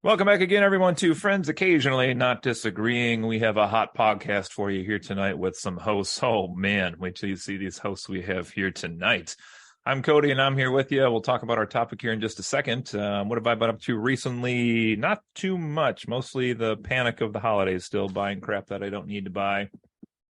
Welcome back again, everyone, to Friends Occasionally Not Disagreeing. We have a hot podcast for you here tonight with some hosts. Oh, man, wait till you see these hosts we have here tonight. I'm Cody, and I'm here with you. We'll talk about our topic here in just a second. What have I been up to recently? Not too much. Mostly the panic of the holidays, still buying crap that I don't need to buy.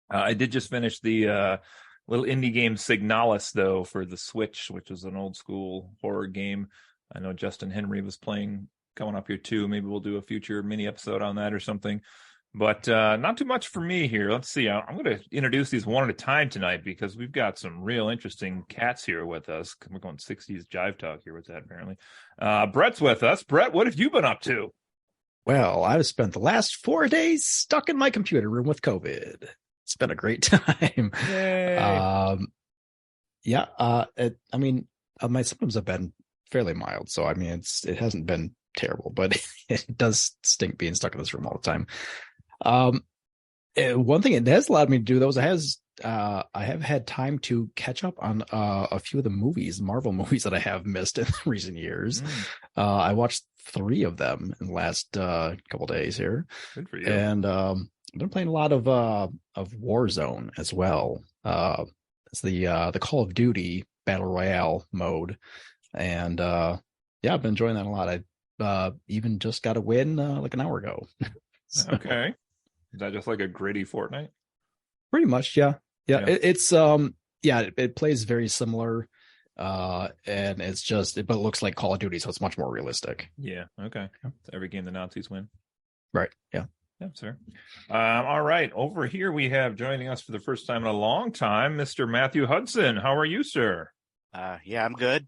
I did just finish the little indie game Signalis, though, for the Switch, which is an old school horror game. I know Justin Henry was playing coming up here too. Maybe we'll do a future mini episode on that or something, but not too much for me here. Let's see. I'm going to introduce these one at a time tonight because we've got some real interesting cats here with us. We're going 60s jive talk here with that, apparently. Brett's with us. Brett, what have you been up to? Well, I've spent the last 4 days stuck in my computer room with COVID. It's been a great time. Yay. My symptoms have been fairly mild, so I mean, it hasn't been terrible, but it does stink being stuck in this room all the time. One thing it has allowed me to do, though, is I have had time to catch up on a few of the Marvel movies that I have missed in recent years. I watched 3 of them in the last couple days here. Good for you. And I've been playing a lot of Warzone as well. It's the Call of Duty Battle Royale mode, and I've been enjoying that a lot. I even just got a win like an hour ago. So, okay. Is that just like a gritty Fortnite? Pretty much, yeah. It plays very similar, and but it looks like Call of Duty, so it's much more realistic. Yeah. Okay. Yeah. So every game the Nazis win. Right. Yeah. Yeah, sir. All right. Over here we have joining us for the first time in a long time, Mr. Matthew Hudson. How are you, sir? I'm good.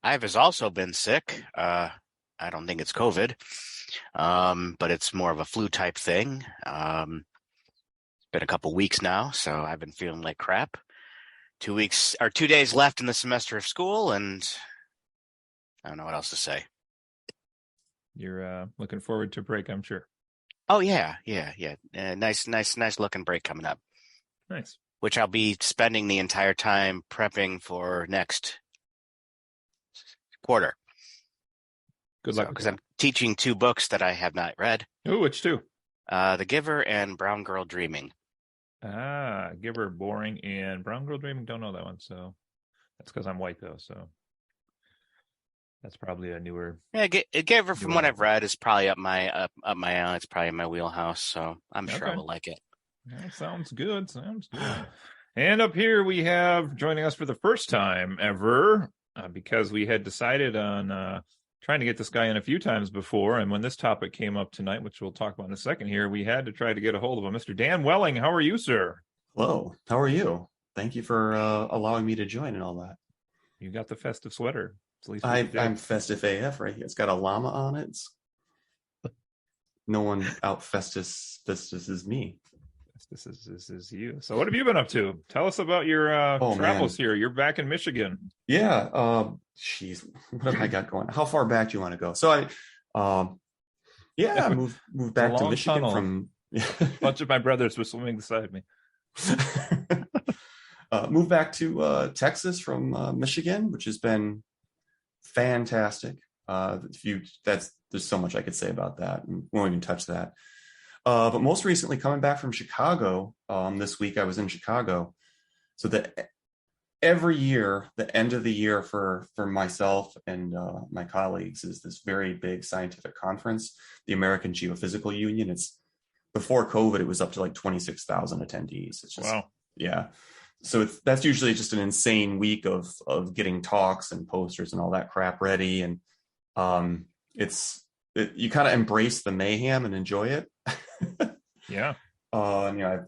I've also been sick. I don't think it's COVID, but it's more of a flu type thing. It's been a couple weeks now, so I've been feeling like crap. 2 days left in the semester of school, and I don't know what else to say. You're looking forward to break, I'm sure. Oh yeah. Nice looking break coming up. Nice. Which I'll be spending the entire time prepping for next quarter. Good luck. Because I'm teaching 2 books that I have not read. Oh, which 2? The Giver and Brown Girl Dreaming. Giver, boring, and Brown Girl Dreaming. Don't know that one, so that's because I'm white though. So that's probably a newer. Yeah, Giver, from what I've read, is probably up my alley. It's probably in my wheelhouse, so I'm sure I will like it. Yeah, sounds good. And up here we have joining us for the first time ever, because we had decided on trying to get this guy in a few times before, and when this topic came up tonight, which we'll talk about in a second here, we had to try to get a hold of him. Mr. Dan Welling, how are you, sir? Hello, how are you? Thank you for allowing me to join and all that. You got the festive sweater. At least I'm festive AF right here. It's got a llama on it. No one out festus is me. This is you. So what have you been up to? Tell us about your travels here. You're back in Michigan. Yeah. Jeez, what have I got going? How far back do you want to go? So I moved back to Michigan tunnel. From A bunch of my brothers were swimming beside me. Moved back to Texas from Michigan, which has been fantastic. There's so much I could say about that. We won't even touch that. But most recently, coming back from Chicago, this week I was in Chicago. So every year, the end of the year for myself and my colleagues is this very big scientific conference, the American Geophysical Union. It's before COVID, it was up to like 26,000 attendees. It's just, wow. Yeah. So that's usually just an insane week of getting talks and posters and all that crap ready. And you kind of embrace the mayhem and enjoy it. Yeah. And, I have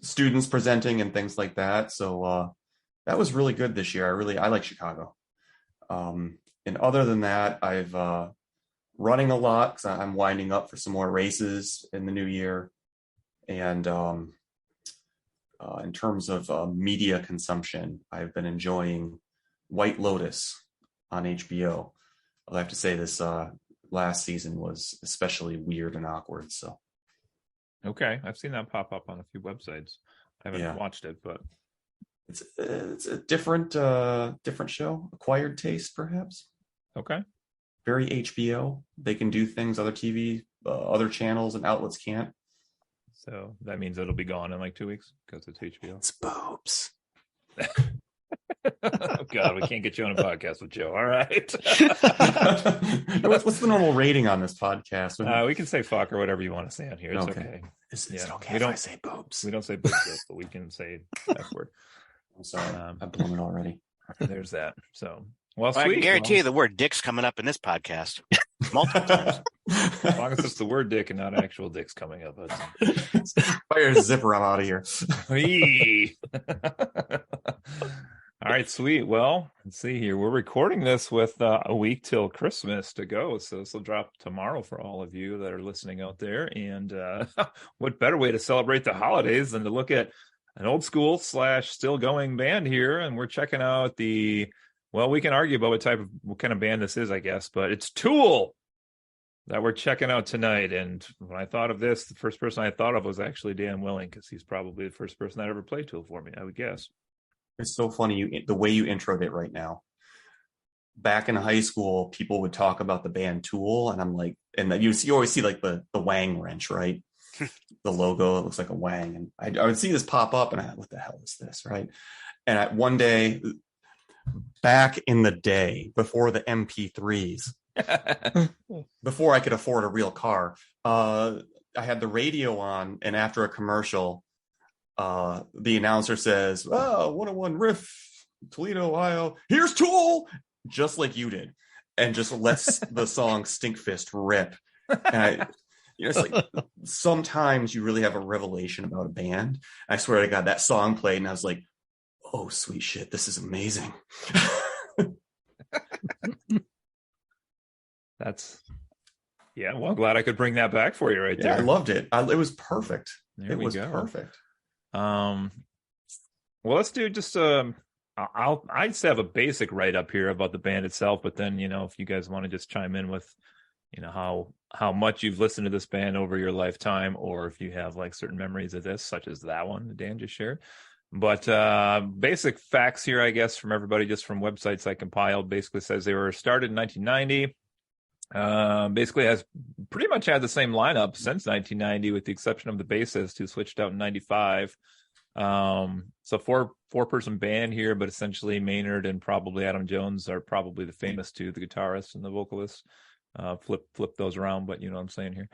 students presenting and things like that. So that was really good this year. I like Chicago. And other than that, I've running a lot because I'm winding up for some more races in the new year. And in terms of media consumption, I've been enjoying White Lotus on HBO. I'll have to say this last season was especially weird and awkward. So, okay, I've seen that pop up on a few websites. I haven't watched it, but it's a different show, acquired taste, perhaps. Okay. very HBO. They can do things other TV, other channels and outlets can't. So that means it'll be gone in like 2 weeks because it's HBO. It's boobs. Oh God, we can't get you on a podcast with Joe. All right. What's the normal rating on this podcast? We can say fuck or whatever you want to say on here. It's okay. Is it okay if I say boobs? We don't say boobs, but we can say F word. I'm sorry. I've blown it already. There's that. So, well, I sweet. can guarantee you the word dick's coming up in this podcast multiple times. As long as it's the word dick and not actual dicks coming up. Fire a zipper, I'm out of here. All right, sweet. Well, let's see here. We're recording this with a week till Christmas to go. So this will drop tomorrow for all of you that are listening out there. And what better way to celebrate the holidays than to look at an old school / still going band here. And we're checking out we can argue about what kind of band this is, I guess, but it's Tool that we're checking out tonight. And when I thought of this, the first person I thought of was actually Dan Willing, because he's probably the first person that ever played Tool for me, I would guess. It's so funny the way you introed it right now. Back in high school, people would talk about the band Tool, and I'm like, and you always see like the wang wrench, right? The logo, it looks like a wang, and I would see this pop up, and what the hell is this, right? And one day, back in the day, before the MP3s, before I could afford a real car, I had the radio on, and after a commercial, the announcer says, 101 Riff, Toledo, Ohio, here's Tool, just like you did, and just lets the song Stinkfist rip. And it's like sometimes you really have a revelation about a band. I swear to God, that song played, and I was like, oh, sweet shit, this is amazing. Well, I'm glad I could bring that back for you right there. I loved it. It was perfect. There we go. Perfect. Well, let's do just I just have a basic write up here about the band itself, but then if you guys want to just chime in with how much you've listened to this band over your lifetime, or if you have like certain memories of this, such as that one that Dan just shared. But basic facts here, I guess, from everybody, just from websites I compiled, basically says they were started in 1990. Basically has pretty much had the same lineup since 1990, with the exception of the bassist, who switched out in 95. So four-person band here, but essentially Maynard and probably Adam Jones are probably the famous two, the guitarist and the vocalist. Flip those around, but you know what I'm saying here.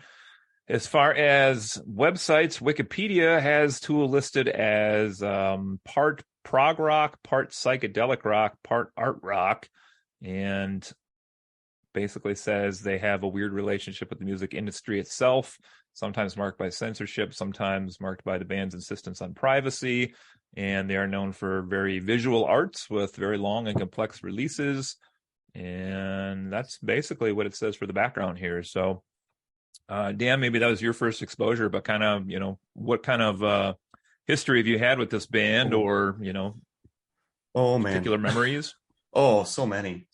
As far as websites, Wikipedia has Tool listed as part prog rock, part psychedelic rock, part art rock, and basically says they have a weird relationship with the music industry itself, sometimes marked by censorship, sometimes marked by the band's insistence on privacy, and they are known for very visual arts with very long and complex releases. And that's basically what it says for the background here. So Dan, maybe that was your first exposure, but kind of, what kind of history have you had with this band, or, particular memories? Oh, so many.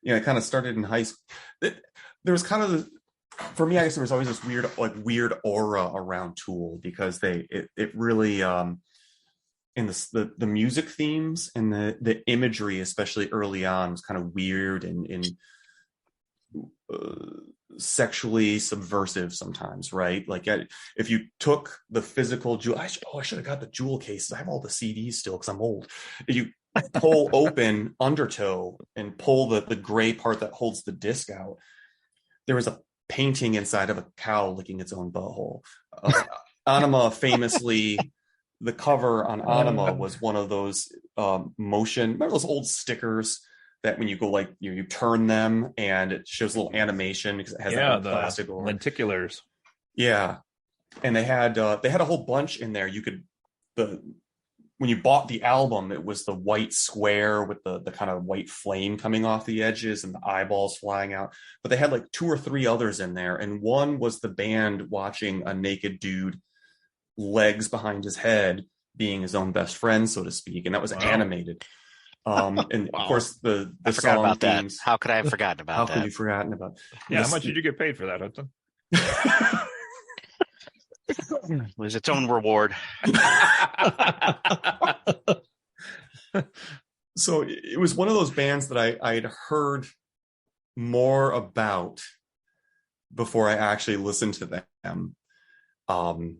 It kind of started in high school. There was kind of, for me, I guess there was always this weird aura around Tool, because it really, in the music themes and the imagery, especially early on, was kind of weird and sexually subversive sometimes, right? Like if you took the physical jewel, I should have got the jewel cases. I have all the CDs still because I'm old. If you pull open Undertow and pull the gray part that holds the disc out, there was a painting inside of a cow licking its own butthole. Anima famously, the cover on Anima was one of those motion, remember those old stickers that when you go you turn them and it shows a little animation because it has that plastic over. Lenticulars. Yeah. And they had a whole bunch in there. When you bought the album, it was the white square with the kind of white flame coming off the edges and the eyeballs flying out. But they had like 2 or 3 others in there. And one was the band watching a naked dude, legs behind his head, being his own best friend, so to speak. And that was animated. And of course the I forgot song about themes. That. How could I have forgotten about that? How could you forgotten about? Yeah, how much did you get paid for that, Hudson? It was its own reward. So it was one of those bands that I had heard more about before I actually listened to them. And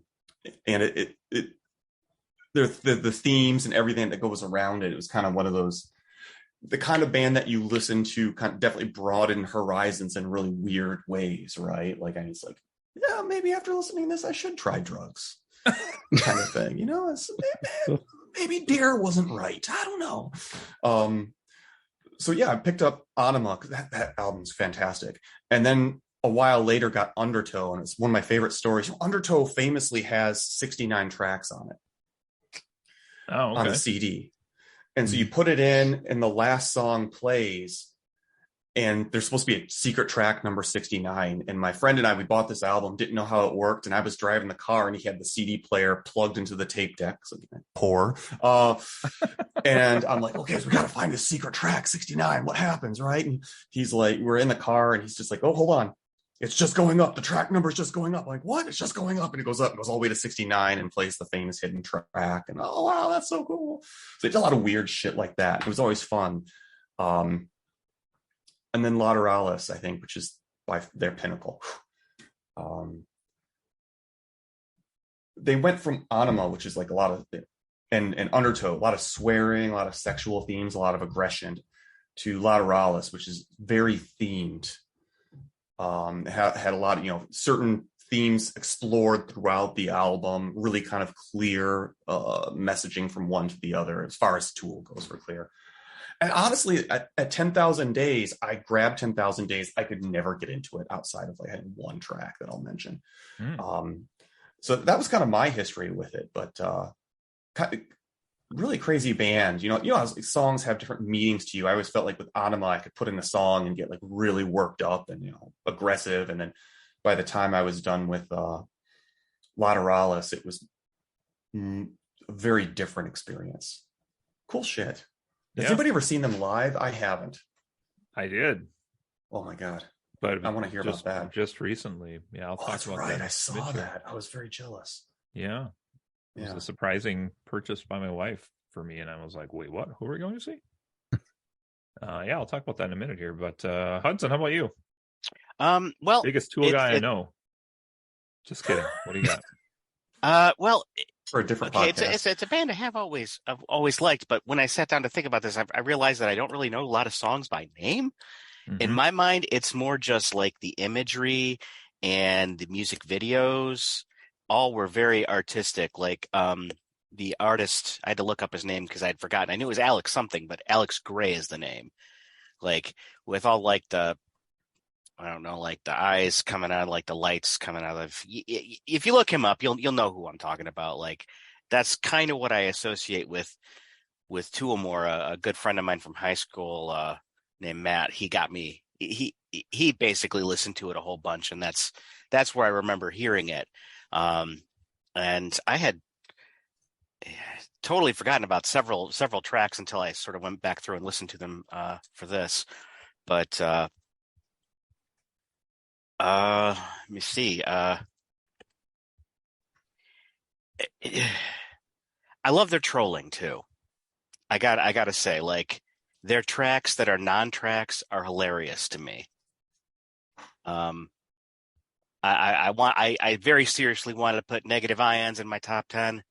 the themes and everything that goes around it. It was kind of one of those, the kind of band that you listen to kind of definitely broaden horizons in really weird ways, right? Like I was like, yeah, maybe after listening to this, I should try drugs, kind of thing. You know, maybe Dare wasn't right. I don't know. So yeah, I picked up Anima because that album's fantastic. And then a while later got Undertow, and it's one of my favorite stories. Undertow famously has 69 tracks on it. Oh, okay. On the CD. And so you put it in and the last song plays, and there's supposed to be a secret track number 69. And my friend and I, we bought this album, didn't know how it worked. And I was driving the car and he had the CD player plugged into the tape deck. So poor. And I'm like, okay, so we got to find this secret track 69. What happens? Right. And he's like, we're in the car and he's just like, oh, hold on. It's just going up. The track number is just going up. I'm like, what? It's just going up. And it goes up, goes all the way to 69 and plays the famous hidden track. And oh, wow, that's so cool. So they did a lot of weird shit like that. It was always fun. And then Lateralis, I think, which is by their pinnacle. They went from Anima, which is like a lot of, and Undertow, a lot of swearing, a lot of sexual themes, a lot of aggression, to Lateralis, which is very themed. Had a lot of, certain themes explored throughout the album, really kind of clear messaging from one to the other as far as Tool goes for clear. And honestly, at 10,000 Days, I grabbed 10,000 Days. I could never get into it outside of like one track that I'll mention. So that was kind of my history with it, but kind of really crazy band. How songs have different meanings to you. I always felt like with Anima, I could put in a song and get like really worked up and, aggressive. And then by the time I was done with Lateralis, it was a very different experience. Cool shit. Has anybody ever seen them live? I haven't. I did. Oh my God. But I want to hear about that. Just recently. Yeah, I'll talk about that. I saw that. I was very jealous. Yeah. It was a surprising purchase by my wife for me. And I was like, wait, what? Who are we going to see? I'll talk about that in a minute here. But Hudson, how about you? Well, biggest Tool guy I know. Just kidding. What do you got? For a different podcast. It's a band I have always liked, but when I sat down to think about this, I realized that I don't really know a lot of songs by name. Mm-hmm. In my mind, it's more just like the imagery and the music videos. All were very artistic. Like the artist, I had to look up his name because I'd forgotten. I knew it was Alex something, but Alex Gray is the name. Like with all like the eyes coming out, like the lights coming out of. If you look him up, you'll know who I'm talking about. Like that's kind of what I associate with Tool more. A good friend of mine from high school named Matt. He got me. He basically listened to it a whole bunch, and that's where I remember hearing it. And I had totally forgotten about several tracks until I sort of went back through and listened to them for this. But let me see. I love their trolling too. I gotta say, like their tracks that are non-tracks are hilarious to me. I very seriously wanted to put Negative Ions in my top 10.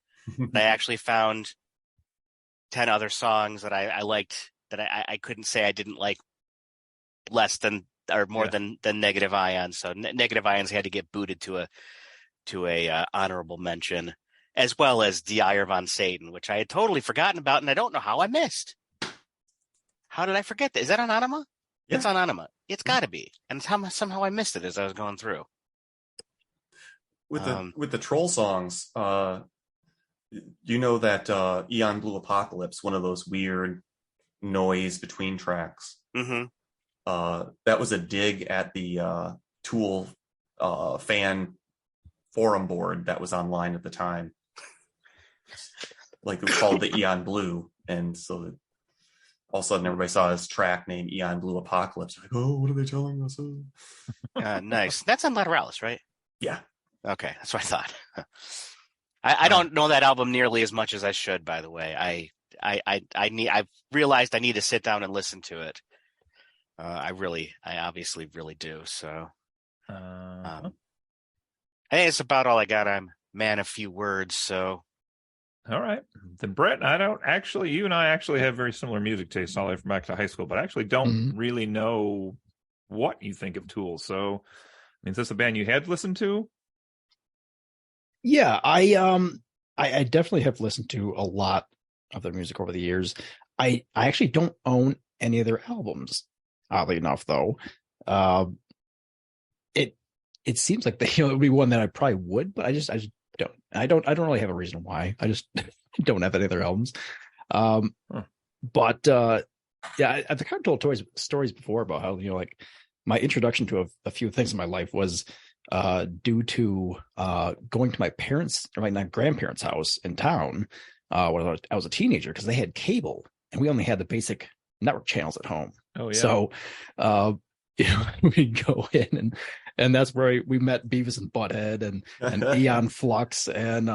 I actually found 10 other songs that I liked that I couldn't say I didn't like less than or more than Negative Ions. So Negative Ions had to get booted to a honorable mention, as well as Die von Satan, which I had totally forgotten about, and I don't know how I missed. How did I forget that? Is that on Anima? Yeah. It's on Anima. It's got to be. And somehow I missed it as I was going through. With the troll songs, you know that Eon Blue Apocalypse, one of those weird noise between tracks. Mm-hmm. That was a dig at the Tool fan forum board that was online at the time. Like it was called the Eon Blue, and so all of a sudden everybody saw this track named Eon Blue Apocalypse. Like, oh, what are they telling us? Nice. That's on Lateralis, right? Yeah. Okay, that's what I thought. I don't know that album nearly as much as I should, by the way. I've realized I need to sit down and listen to it. I obviously really do. So, Uh, hey, it's about all I got. I'm man of few words, so. all right. Then Brett, I don't actually, you and I actually have very similar music tastes all the way from back to high school, but I actually don't Mhm. really know what you think of Tool. So, I mean, is this a band you had listened to? Yeah, I definitely have listened to a lot of their music over the years. I actually don't own any of their albums, oddly enough, though. Uh, it it seems like they it would be one that I probably would, but I just don't. I don't really have a reason why. I just don't have any of their albums. Um, Huh. but yeah, I've kind of told stories before about how, like my introduction to a few things in my life was due to going to my parents or my grandparents' house in town when I was a teenager, because they had cable and we only had the basic network channels at home. Oh, yeah. So we'd go in, and that's where we met Beavis and Butthead and Eon Flux and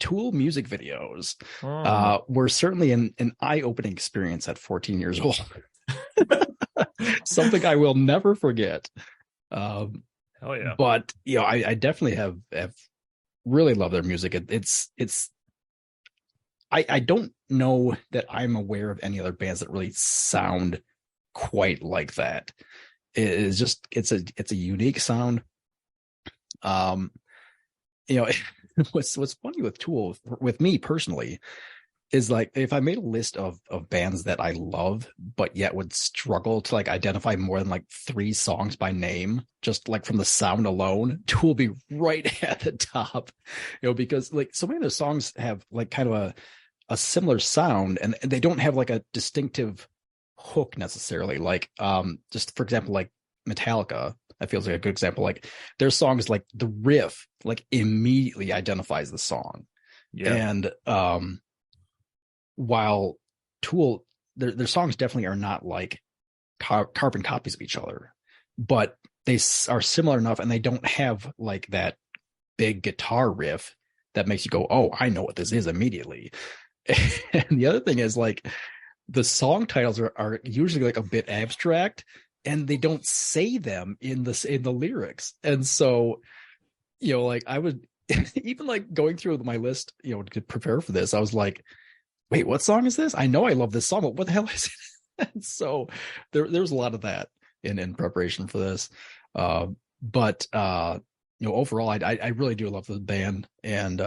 Tool music videos. Oh. Were certainly an eye-opening experience at 14 years old. Something I will never forget. Hell yeah. But I definitely have really loved their music. I don't know that I'm aware of any other bands that really sound quite like that. It is just it's a unique sound. What's funny with Tool, with me personally, is like if I made a list of bands that I love but yet would struggle to like identify more than like 3 songs by name, just like from the sound alone, Tool will be right at the top. Because like so many of their songs have like kind of a similar sound, and they don't have like a distinctive hook necessarily. Like just for example, like Metallica, that feels like a good example. Like their songs, like the riff like immediately identifies the song. Yeah. And while Tool, their songs definitely are not like carbon copies of each other, but they are similar enough, and they don't have like that big guitar riff that makes you go, oh, I know what this is immediately. And the other thing is, like, the song titles are usually like a bit abstract, and they don't say them in the lyrics. And so, like I would even like going through my list, to prepare for this, I was like, wait, what song is this? I know I love this song, but what the hell is it? And so there's a lot of that in preparation for this. But overall, I really do love the band, and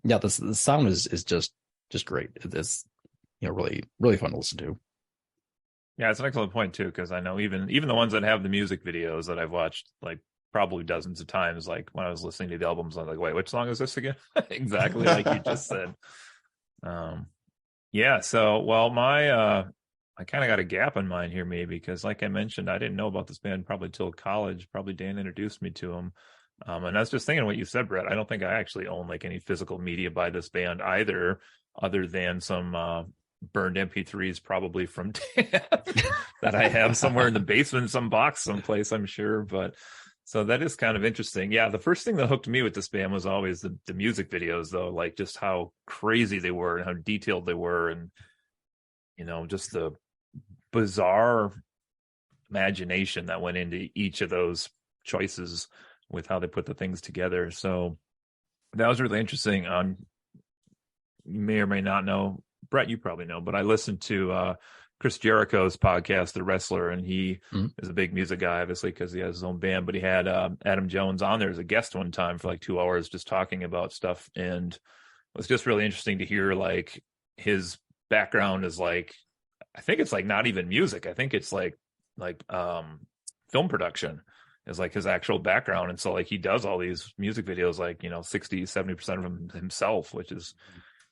yeah, the sound is just great. It's really really fun to listen to. Yeah, it's an excellent point too, because I know even the ones that have the music videos that I've watched like probably dozens of times, like when I was listening to the albums, I was like, wait, which song is this again? Exactly like you just said. Yeah, so well, I kind of got a gap in mine here, maybe, because like I mentioned, I didn't know about this band probably till college. Probably Dan introduced me to them. And I was just thinking what you said, Brett. I don't think I actually own like any physical media by this band either, other than some burned MP3s probably from Dan that I have somewhere in the basement, some box someplace, I'm sure. But so that is kind of interesting. Yeah, the first thing that hooked me with this band was always the music videos, though, like just how crazy they were and how detailed they were, and just the bizarre imagination that went into each of those choices with how they put the things together. So that was really interesting. You may or may not know, Brett, you probably know, but I listened to Chris Jericho's podcast, The Wrestler, and he is a big music guy, obviously, because he has his own band, but he had Adam Jones on there as a guest one time for like 2 hours just talking about stuff. And it was just really interesting to hear like his background is like, I think it's like not even music. I think it's like film production is like his actual background. And so like he does all these music videos, like, 60-70% of them himself, which is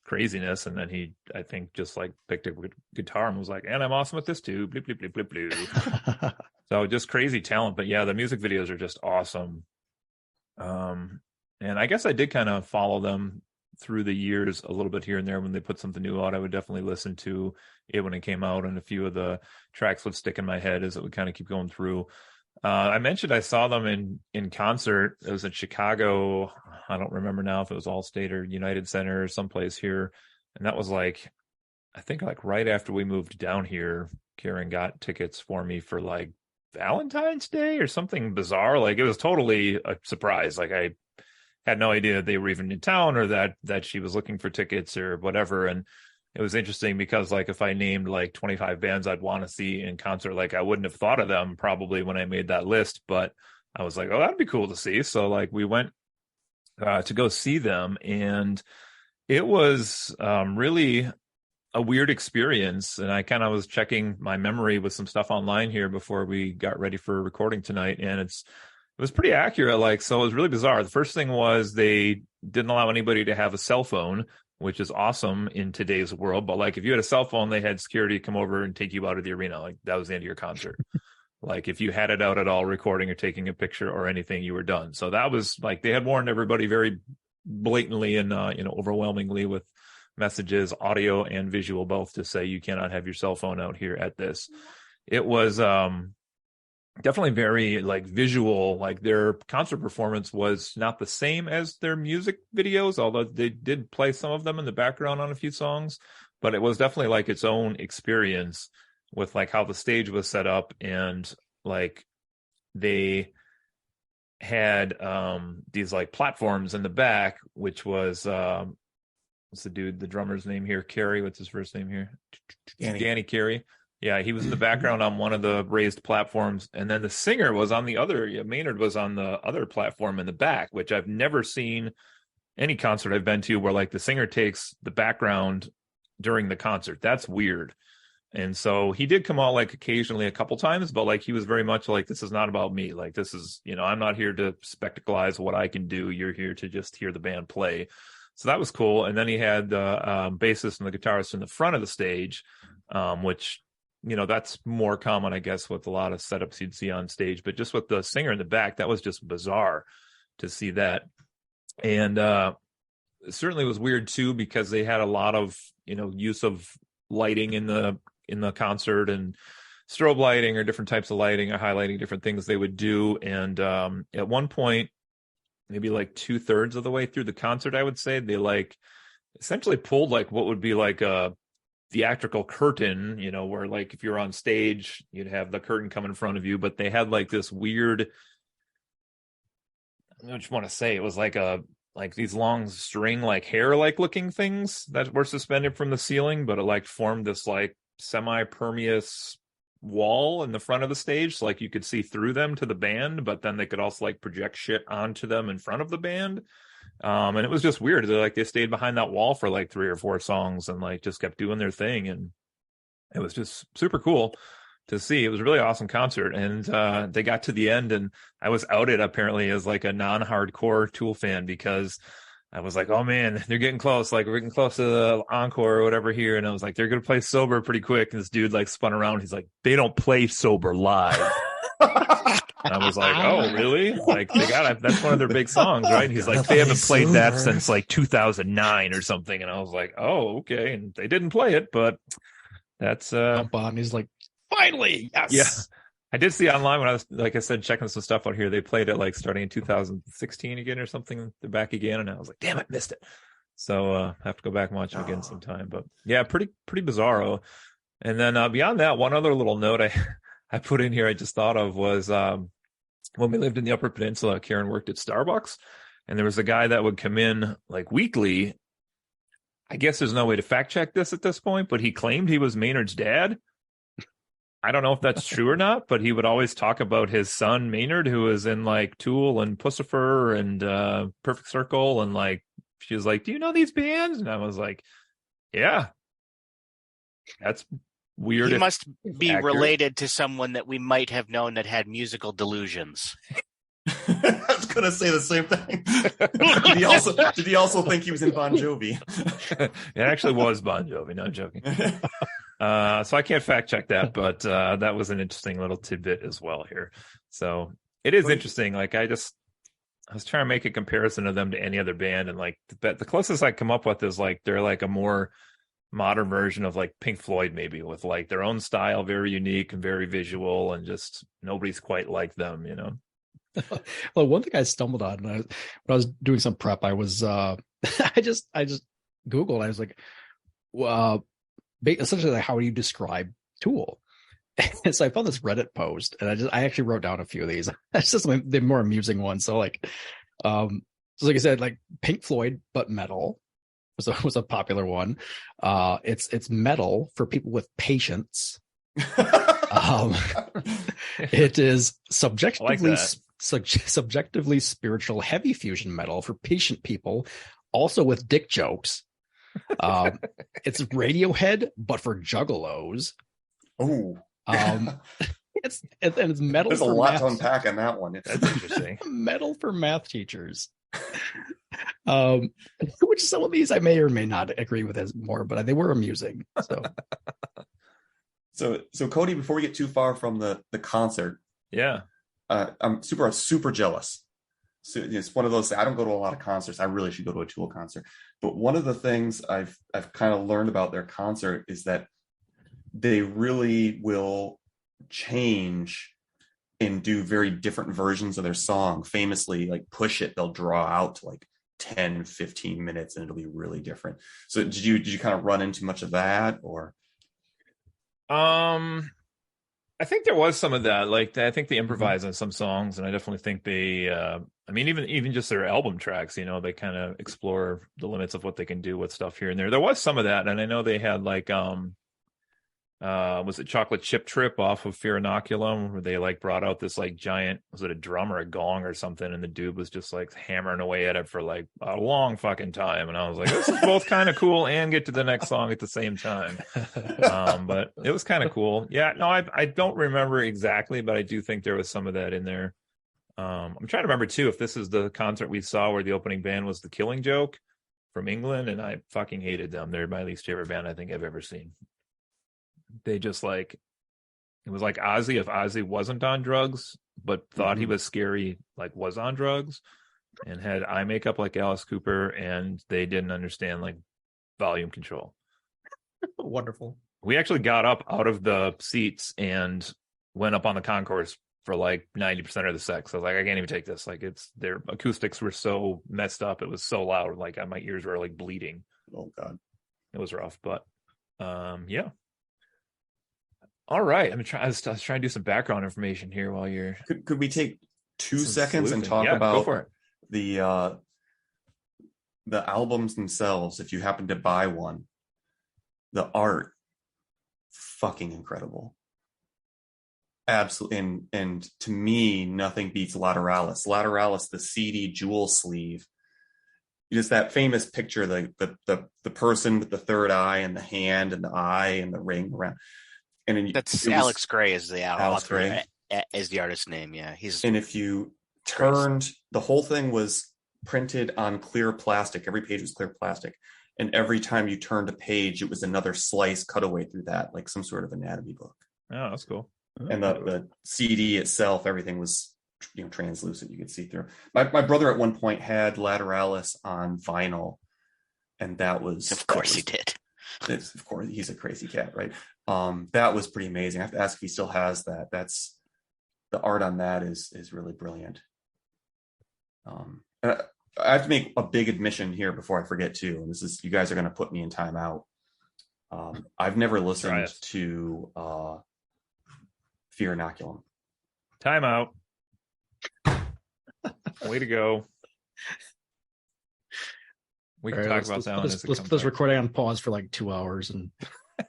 craziness. And then he, I think, just like picked a guitar and was like, and I'm awesome with this too. Bleep, bleep, bleep, bleep, bleep. So just crazy talent. But yeah, the music videos are just awesome. And I guess I did kind of follow them through the years a little bit here and there. When they put something new out, I would definitely listen to it when it came out, and a few of the tracks would stick in my head as it would kind of keep going through. I mentioned I saw them in concert. It was in Chicago. I don't remember now if it was Allstate or United Center or someplace here, and that was like I think like right after we moved down here, Karen got tickets for me for like Valentine's Day or something bizarre. Like it was totally a surprise. Like I had no idea they were even in town or that she was looking for tickets or whatever. And it was interesting because like if I named like 25 bands I'd want to see in concert, like I wouldn't have thought of them probably when I made that list, but I was like, oh, that'd be cool to see. So like we went to go see them, and it was really a weird experience. And I kind of was checking my memory with some stuff online here before we got ready for recording tonight, and it was pretty accurate. Like, so it was really bizarre. The first thing was they didn't allow anybody to have a cell phone, which is awesome in today's world. But like, if you had a cell phone, they had security come over and take you out of the arena. Like that was the end of your concert. Like if you had it out at all, recording or taking a picture or anything, you were done. So that was like, they had warned everybody very blatantly and, overwhelmingly with messages, audio and visual, both, to say you cannot have your cell phone out here at this. It was definitely very like visual. Like their concert performance was not the same as their music videos, although they did play some of them in the background on a few songs, but it was definitely like its own experience with like how the stage was set up. And like they had these like platforms in the back, which was what's the drummer's name here? Carey, what's his first name here? Danny Carey. Yeah, he was in the background on one of the raised platforms, and then the singer was on the other. Yeah, Maynard was on the other platform in the back, which I've never seen any concert I've been to where like the singer takes the background during the concert. That's weird. And so he did come out like occasionally a couple times, but like he was very much like, this is not about me. Like this is, I'm not here to spectacleize what I can do. You're here to just hear the band play. So that was cool. And then he had the bassist and the guitarist in the front of the stage, which, that's more common, I guess, with a lot of setups you'd see on stage. But just with the singer in the back, that was just bizarre to see that. And it certainly was weird, too, because they had a lot of, use of lighting in the concert, and strobe lighting or different types of lighting or highlighting different things they would do. And at one point, maybe like 2/3 of the way through the concert, I would say, they like essentially pulled like what would be like a theatrical curtain, where like if you're on stage, you'd have the curtain come in front of you, but they had like this weird, I don't know what you want to say. It was like these long string, like hair, like looking things that were suspended from the ceiling, but it like formed this like semi-permeous wall in the front of the stage, so like you could see through them to the band, but then they could also like project shit onto them in front of the band. And it was just weird. They stayed behind that wall for like 3 or 4 songs and like just kept doing their thing, and it was just super cool to see. It was a really awesome concert. And they got to the end, and I was outed apparently as like a non-hardcore Tool fan, because I was like, oh man, they're getting close. Like we're getting close to the encore or whatever here. And I was like, they're going to play Sober pretty quick. And this dude like spun around. He's like, they don't play Sober live. And I was like, oh, really? Like that's one of their big songs, right? And he's like, they haven't played that since like 2009 or something. And I was like, oh, okay. And they didn't play it, but that's and he's like, finally, yes. Yeah. I did see online when I was, like I said, checking some stuff out here. They played it like starting in 2016 again or something. They're back again, and I was like, damn, I missed it. So I have to go back and watch it again sometime. But yeah, pretty bizarro. And then beyond that, one other little note I put in here I just thought of was when we lived in the Upper Peninsula, Karen worked at Starbucks, and there was a guy that would come in like weekly. I guess there's no way to fact check this at this point, but he claimed he was Maynard's dad. I don't know if that's true or not, but he would always talk about his son Maynard, who was in like Tool and Pussifer and Perfect Circle, and like she was like, "Do you know these bands?" And I was like, "Yeah, that's weird." He must be related to someone that we might have known that had musical delusions. I was gonna say the same thing. Did he also think he was in Bon Jovi? It actually was Bon Jovi. No, I'm joking. So I can't fact check that, but that was an interesting little tidbit as well here. So it is interesting. Like I was trying to make a comparison of them to any other band, and like the closest I come up with is like they're like a more modern version of like Pink Floyd, maybe, with like their own style, very unique and very visual, and just nobody's quite like them, Well, one thing I stumbled on when I was doing some prep, I was I just Googled. I was like, essentially like, how do you describe Tool? And so I found this Reddit post, and I actually wrote down a few of these. It's just the more amusing ones. So so like I said, like Pink Floyd but metal was a popular one. It's metal for people with patience. It is subjectively spiritual heavy fusion metal for patient people, also with dick jokes. It's Radiohead but for juggalos. Oh, it's metal. There's a lot to unpack on that one. That's interesting. Metal for math teachers. Which some of these I may or may not agree with as more, but they were amusing. So Cody, before we get too far from the concert, yeah, I'm super jealous. So it's one of those. I don't go to a lot of concerts. I really should go to a Tool concert. But one of the things I've kind of learned about their concert is that they really will change and do very different versions of their song. Famously, like Push It, they'll draw out to like 10, 15 minutes and it'll be really different. So did you kind of run into much of that, or? I think there was some of that. Like, I think they improvise on some songs, and I definitely think they, I mean, even just their album tracks, you know, they kind of explore the limits of what they can do with stuff here and there. There was some of that, and I know they had like, was it Chocolate Chip Trip off of Fear Inoculum, where they like brought out this like giant, was it a drum or a gong or something, and the dude was just like hammering away at it for like a long fucking time, and I was like, this is both kind of cool and get to the next song at the same time. But it was kind of cool. Yeah, no, I don't remember exactly, but I do think there was some of that in there. I'm trying to remember too if this is the concert we saw where the opening band was the Killing Joke from England, and I fucking hated them. They're my least favorite band I think I've ever seen. They just like, it was like Ozzy if Ozzy wasn't on drugs but thought he was scary, like was on drugs, and had eye makeup like Alice Cooper, and they didn't understand like volume control. Wonderful. We actually got up out of the seats and went up on the concourse for like 90% of the sex. I was like, I can't even take this. Like, their acoustics were so messed up, it was so loud, like my ears were like bleeding. Oh god, it was rough. But yeah. All right, I was trying to do some background information here while you're. Could we take 2 seconds and talk go about for it. The albums themselves? If you happen to buy one, the art, fucking incredible, absolutely. And to me, nothing beats Lateralis. Lateralis, the CD jewel sleeve. Just that famous picture, the person with the third eye and the hand and the eye and the ring around. And that's Alex Gray is the Alex Gray is the artist's name. Yeah, and if you turned, the whole thing was printed on clear plastic. Every page was clear plastic, and every time you turned a page, it was another slice cut away through that, like some sort of anatomy book. Oh, that's cool. And the CD itself, everything was translucent. You could see through. My brother at one point had Lateralis on vinyl, and that was, of course, he did. Of course, he's a crazy cat, right? That was pretty amazing. I have to ask if he still has that. That's, the art on that is really brilliant. And I have to make a big admission here before I forget too. And this is, you guys are going to put me in timeout. I've never listened to Fear Inoculum. Timeout. Way to go. We can talk about that one. Let's put this recording on pause for like 2 hours and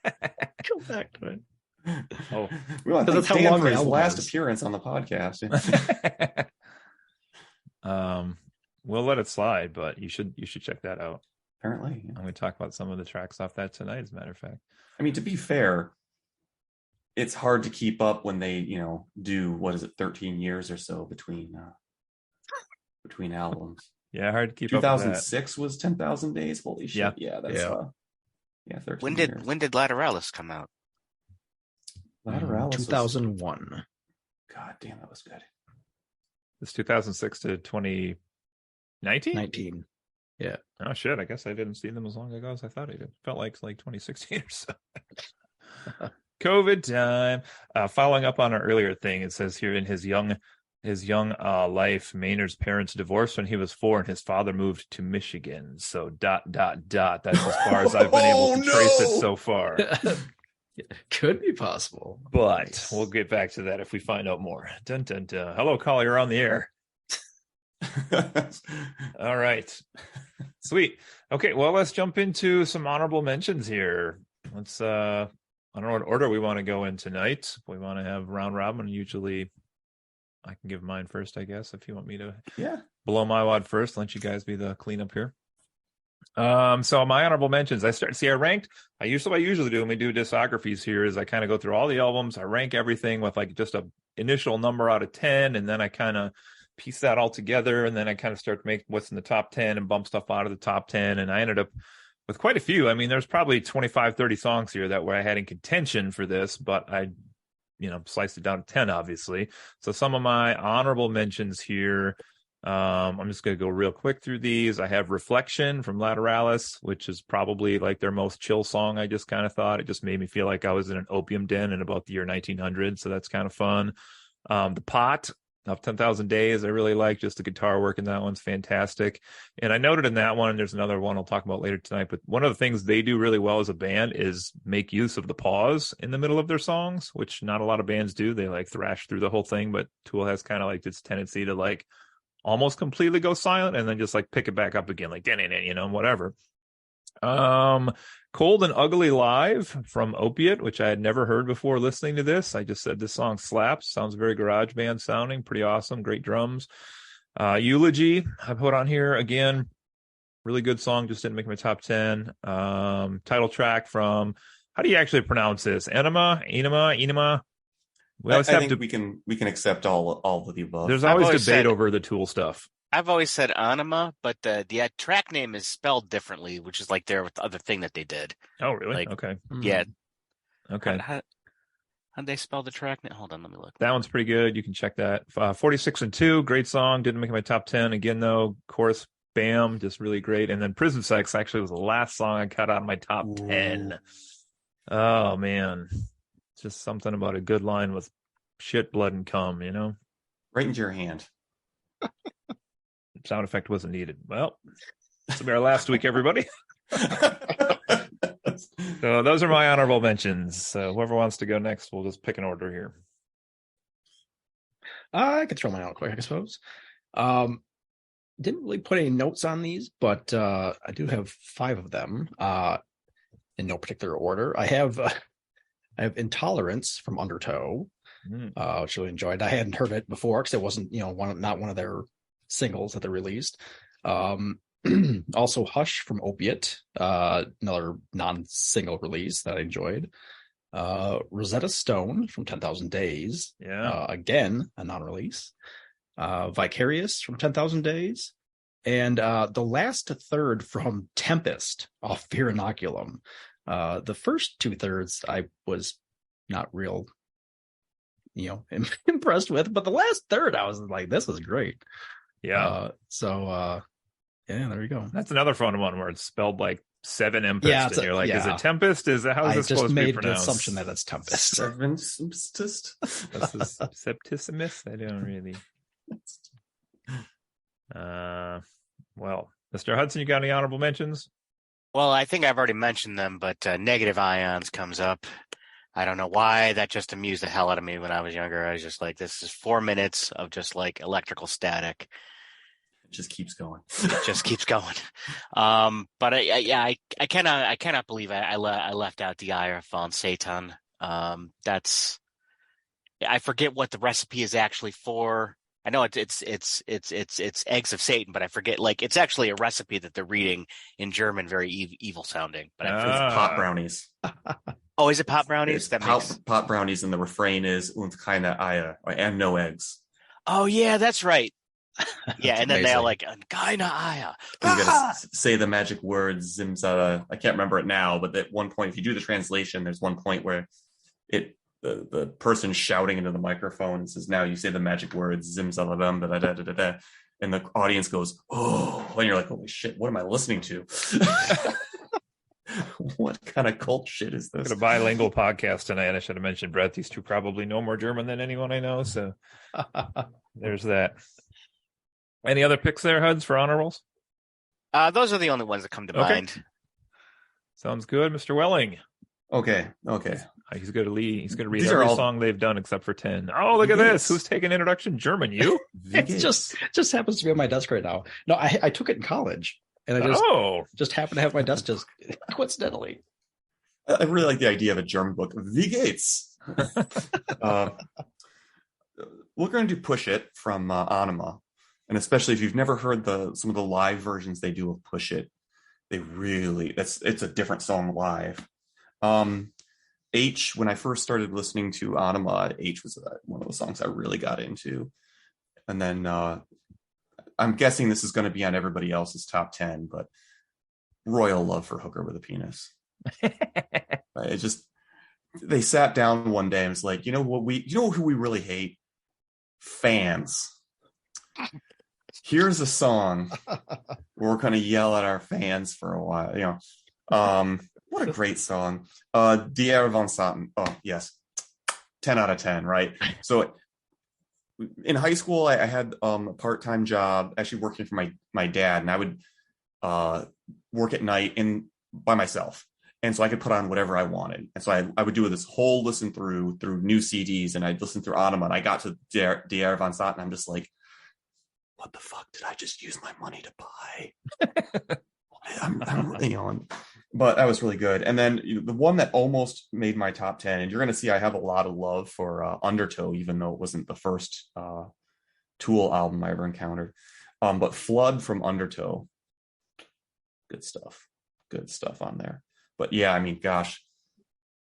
go back to it. Oh, we want to thank Dan for his last appearance on the podcast. We'll let it slide, but you should check that out. Apparently, I'm going to talk about some of the tracks off that tonight. As a matter of fact, I mean, to be fair, it's hard to keep up when they, do, what is it, 13 years or so between albums. Yeah, hard to keep 2006 was 10,000 Days. Holy shit. Yeah, that's 13 years. When did Lateralis come out? Lateralis 2001. God damn, that was good. It's 2006 to 2019? 19. Yeah. Oh shit, I guess I didn't see them as long ago as I thought I did. Felt like 2016 or so. COVID time. Following up on our earlier thing, it says here, in his young his young life. Maynard's parents divorced when he was 4, and his father moved to Michigan. So ... That's as far as I've been able to trace it so far. Could be possible, But nice. We'll get back to that if we find out more. Dun, dun, dun. Hello, caller. You're on the air. All right. Sweet. Okay. Well, let's jump into some honorable mentions here. Let's, I don't know what order we want to go in tonight. We want to have round robin. Usually I can give mine first, I guess, if you want me to blow my wad first, let you guys be the cleanup here. So my honorable mentions, I usually do when we do discographies here is I kind of go through all the albums. I rank everything with like just a initial number out of 10. And then I kind of piece that all together. And then I kind of start to make what's in the top 10 and bump stuff out of the top 10. And I ended up with quite a few. I mean, there's probably 25, 30 songs here that were I had in contention for this, but I, sliced it down to 10, obviously. So some of my honorable mentions here, I'm just going to go real quick through these. I have Reflection from Lateralis, which is probably like their most chill song. I just kind of thought it just made me feel like I was in an opium den in about the year 1900. So that's kind of fun. The Pot of 10,000 Days, I really like. Just the guitar work in that one's fantastic. And I noted in that one, and there's another one I'll talk about later tonight, but one of the things they do really well as a band is make use of the pause in the middle of their songs, which not a lot of bands do. They like thrash through the whole thing, but Tool has kind of like this tendency to like almost completely go silent and then just like pick it back up again, like whatever. Cold and Ugly Live from Opiate, which I had never heard before listening to this. I just said this song slaps, sounds very garage band sounding, pretty awesome, great drums. Eulogy I put on here again, really good song, just didn't make my top 10. Title track from, how do you actually pronounce this? Enema. We always I think we can accept all of the above. There's always debate over the Tool stuff. I've always said Anima, but the track name is spelled differently, which is like their other thing that they did. Oh, really? Like, okay. Yeah. Okay. How'd they spell the track name? Hold on, let me look. That one's pretty good. You can check that. 46 and 2, great song. Didn't make my top 10. Again, though, chorus, bam, just really great. And then Prison Sex actually was the last song I cut out of my top 10. Oh, man. Just something about a good line with shit, blood, and cum, Right into your hand. Sound effect wasn't needed. Well, this will be our last week, everybody. So those are my honorable mentions. So whoever wants to go next, we'll just pick an order here. I could throw mine out quick, I suppose. Didn't really put any notes on these, but I do have 5 of them in no particular order. I have Intolerance from Undertow, which I really enjoyed. I hadn't heard it before because it wasn't, not one of their singles that they released. Also Hush from Opiate, another non-single release that I enjoyed. Rosetta Stone from 10,000 Days, again a non-release. Vicarious from 10,000 Days, and the last third from Tempest off Fear Inoculum. The first 2/3 I was not real impressed with, but the last third I was like, this is great. Yeah, there you go. That's another fun one where it's spelled like 7 Tempest, and you're like, is it Tempest? How is this supposed to be pronounced? I just made the assumption that it's Tempest. Septist. This is Septissimus? I don't really. Well, Mr. Hudson, you got any honorable mentions? Well, I think I've already mentioned them, but Negative Ions comes up. I don't know why. That just amused the hell out of me when I was younger. I was just like, this is 4 minutes of just like electrical static. It just keeps going. It just keeps going. But I cannot believe I left out the Eye von Satan. I forget what the recipe is actually for. I know it's eggs of Satan, but I forget. Like, it's actually a recipe that they're reading in German, very evil sounding. But it's pot brownies. Oh, is it pot brownies? Pot brownies, and the refrain is "und keine Eier," and no eggs. Oh yeah, that's right. Yeah, and then they're like keine Eier. You gotta say the magic words Zimzala. I can't remember it now, but at one point, if you do the translation, there's one point where the person shouting into the microphone says, "Now you say the magic words Zimzalabam da da da da da," and the audience goes, "Oh," and you're like, "Holy shit, what am I listening to?" what kind of cult shit is Got this? a bilingual podcast tonight. I should have mentioned Brett. These two probably know more German than anyone I know. So there's that. Any other picks there, Huds, for honorables? Those are the only ones that come to mind. Sounds good, Mr. Welling. Okay. He's going to read These every are all- song they've done except for 10. Oh, look at this. Who's taking introduction German? You? It just happens to be on my desk right now. No, I took it in college, and I just happened to have my desk just coincidentally. I really like the idea of a German book. Wie geht's? We're going to do Push It from Anima. And especially if you've never heard some of the live versions they do of Push It, it's a different song live. H, when I first started listening to Anima, H was one of the songs I really got into. And then I'm guessing this is going to be on everybody else's top 10, but Royal Love for Hooker with a Penis. They sat down one day and was like, you know who we really hate? Fans. Here's a song where we're going to yell at our fans for a while. What a great song. Die Ehre von Satan. Oh, yes. 10 out of 10, right? So in high school, I had a part-time job actually working for my dad, and I would work at night by myself. And so I could put on whatever I wanted. And so I would do this whole listen through new CDs, and I'd listen through Anima, and I got to Die Ehre von Satan, and I'm just like, what the fuck did I just use my money to buy? But that was really good. And then the one that almost made my top 10, and you're going to see I have a lot of love for Undertow, even though it wasn't the first Tool album I ever encountered. But Flood from Undertow, good stuff on there. But yeah, I mean, gosh,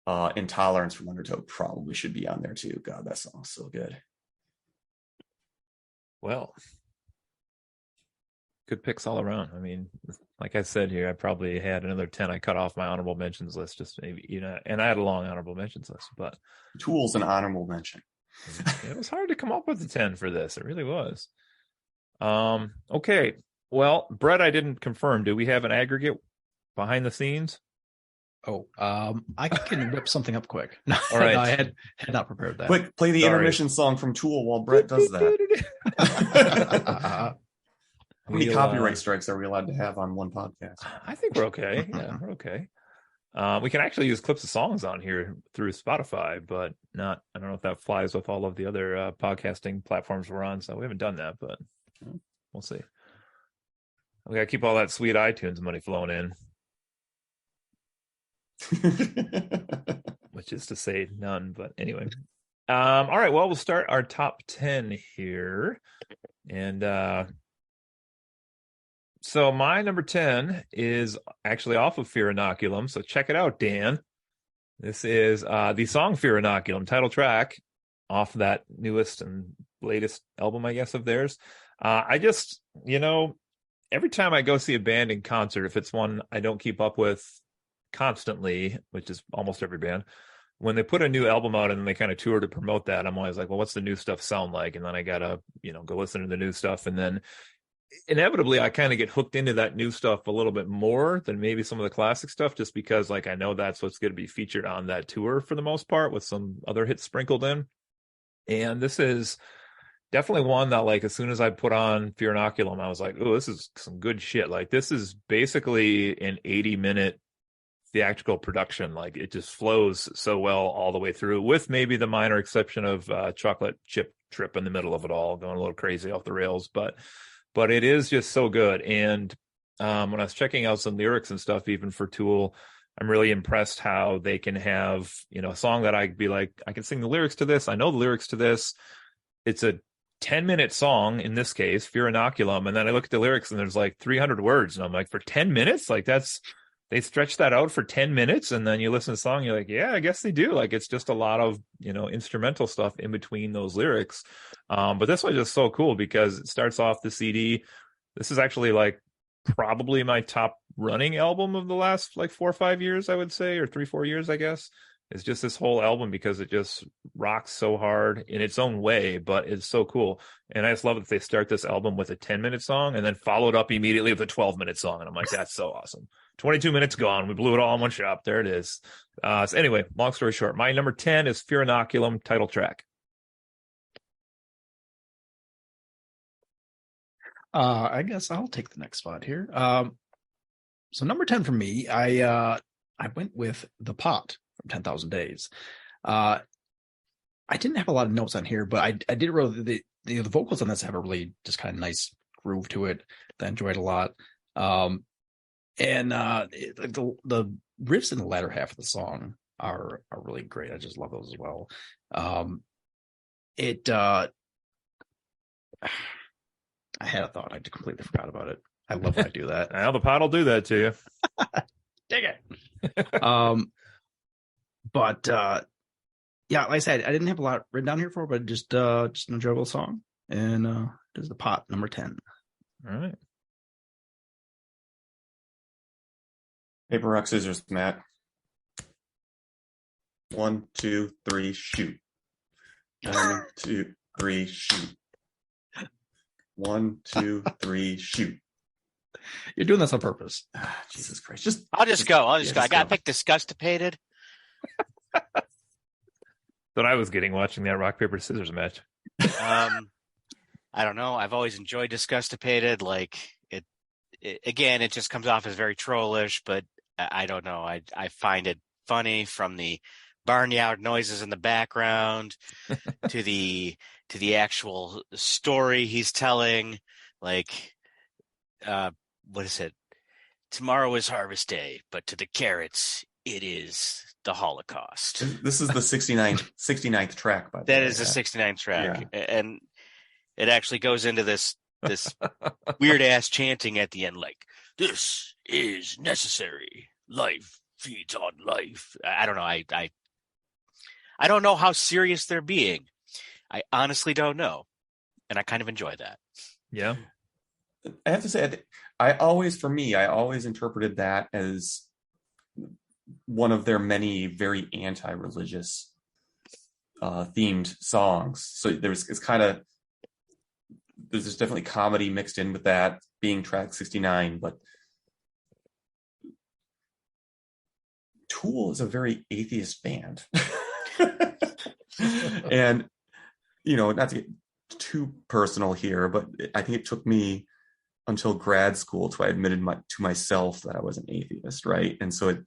Intolerance from Undertow probably should be on there too. God, that song's so good. Well, good picks all around. I mean, like I said here, I probably had another 10. I cut off my honorable mentions list, just maybe, and I had a long honorable mentions list, but Tool's an honorable mention. It was hard to come up with the 10 for this. It really was. Okay. Well, Brett, I didn't confirm. Do we have an aggregate behind the scenes? Oh, I can whip something up quick. All right. No, I had not prepared that. Quick, play the intermission song from Tool while Brett does that. How many copyright strikes are we allowed to have on one podcast? I think we're okay. Yeah, we're okay. We can actually use clips of songs on here through Spotify, but I don't know if that flies with all of the other podcasting platforms we're on. So we haven't done that, but we'll see. We got to keep all that sweet iTunes money flowing in. Which is to say none, but anyway. All right, well, we'll start our top 10 here. And so my number 10 is actually off of Fear Inoculum, so check it out, Dan. This is the song Fear Inoculum, title track, off that newest and latest album, I guess, of theirs. I just, every time I go see a band in concert, if it's one I don't keep up with constantly, which is almost every band, when they put a new album out and then they kind of tour to promote that, I'm always like, well, what's the new stuff sound like? And then I gotta go listen to the new stuff, and then inevitably I kind of get hooked into that new stuff a little bit more than maybe some of the classic stuff, just because like I know that's what's going to be featured on that tour for the most part, with some other hits sprinkled in. And this is definitely one that, like, as soon as I put on Fear Inoculum, I was like, oh, this is some good shit. Like, this is basically an 80-minute theatrical production. Like, it just flows so well all the way through, with maybe the minor exception of Chocolate Chip Trip in the middle of it all, going a little crazy off the rails. But it is just so good. And when I was checking out some lyrics and stuff, even for Tool, I'm really impressed how they can have, a song that I'd be like, I can sing the lyrics to this. I know the lyrics to this. It's a 10-minute song in this case, Fear Inoculum. And then I look at the lyrics and there's like 300 words. And I'm like, for 10 minutes? Like, they stretch that out for 10 minutes. And then you listen to the song, you're like, yeah, I guess they do. Like, it's just a lot of, instrumental stuff in between those lyrics. But this was just so cool because it starts off the CD. This is actually like probably my top running album of the last like 4 or 5 years, I would say, or 3-4 years, I guess. is just this whole album, because it just rocks so hard in its own way, but it's so cool. And I just love that they start this album with a 10-minute song and then followed up immediately with a 12-minute song. And I'm like, that's so awesome. 22 minutes gone. We blew it all in one shot. There it is. So anyway, long story short, my number 10 is Fear Inoculum, title track. I guess I'll take the next spot here. So number 10 for me, I went with The Pot from 10,000 Days. I didn't have a lot of notes on here, but I did really the vocals on this have a really just kind of nice groove to it that I enjoyed a lot. The riffs in the latter half of the song are really great. I just love those as well. I had a thought. I completely forgot about it. I love when I do that. Now the pot will do that to you. Dang it. But yeah, like I said, I didn't have a lot written down here for, but just an enjoyable song. And this is The Pot, number 10. All right. Paper, rock, scissors, Matt. 1, 2, 3, shoot. 1, 2, 3, shoot. 1, 2, 3, shoot. You're doing this on purpose. Jesus Christ! I'll just go. I gotta go. pick Disgustipated. That I was getting watching that rock paper scissors match. I don't know. I've always enjoyed Disgustipated. Like it again, it just comes off as very trollish, but I don't know. I find it funny, from the barnyard noises in the background to the actual story he's telling. Like, what is it? Tomorrow is harvest day, but to the carrots, it is the Holocaust. This is the 69th track, by the way. That is the 69th track. Yeah. And it actually goes into this weird ass chanting at the end, like, this is necessary. Life feeds on life. I don't know. I don't know how serious they're being. I honestly don't know. And I kind of enjoy that. Yeah. I have to say, I always interpreted that as one of their many very anti-religious themed songs. So there's definitely comedy mixed in with that, being track 69, but Tool is a very atheist band. And, not to get too personal here, but I think it took me until grad school till I admitted to myself that I was an atheist, right? And so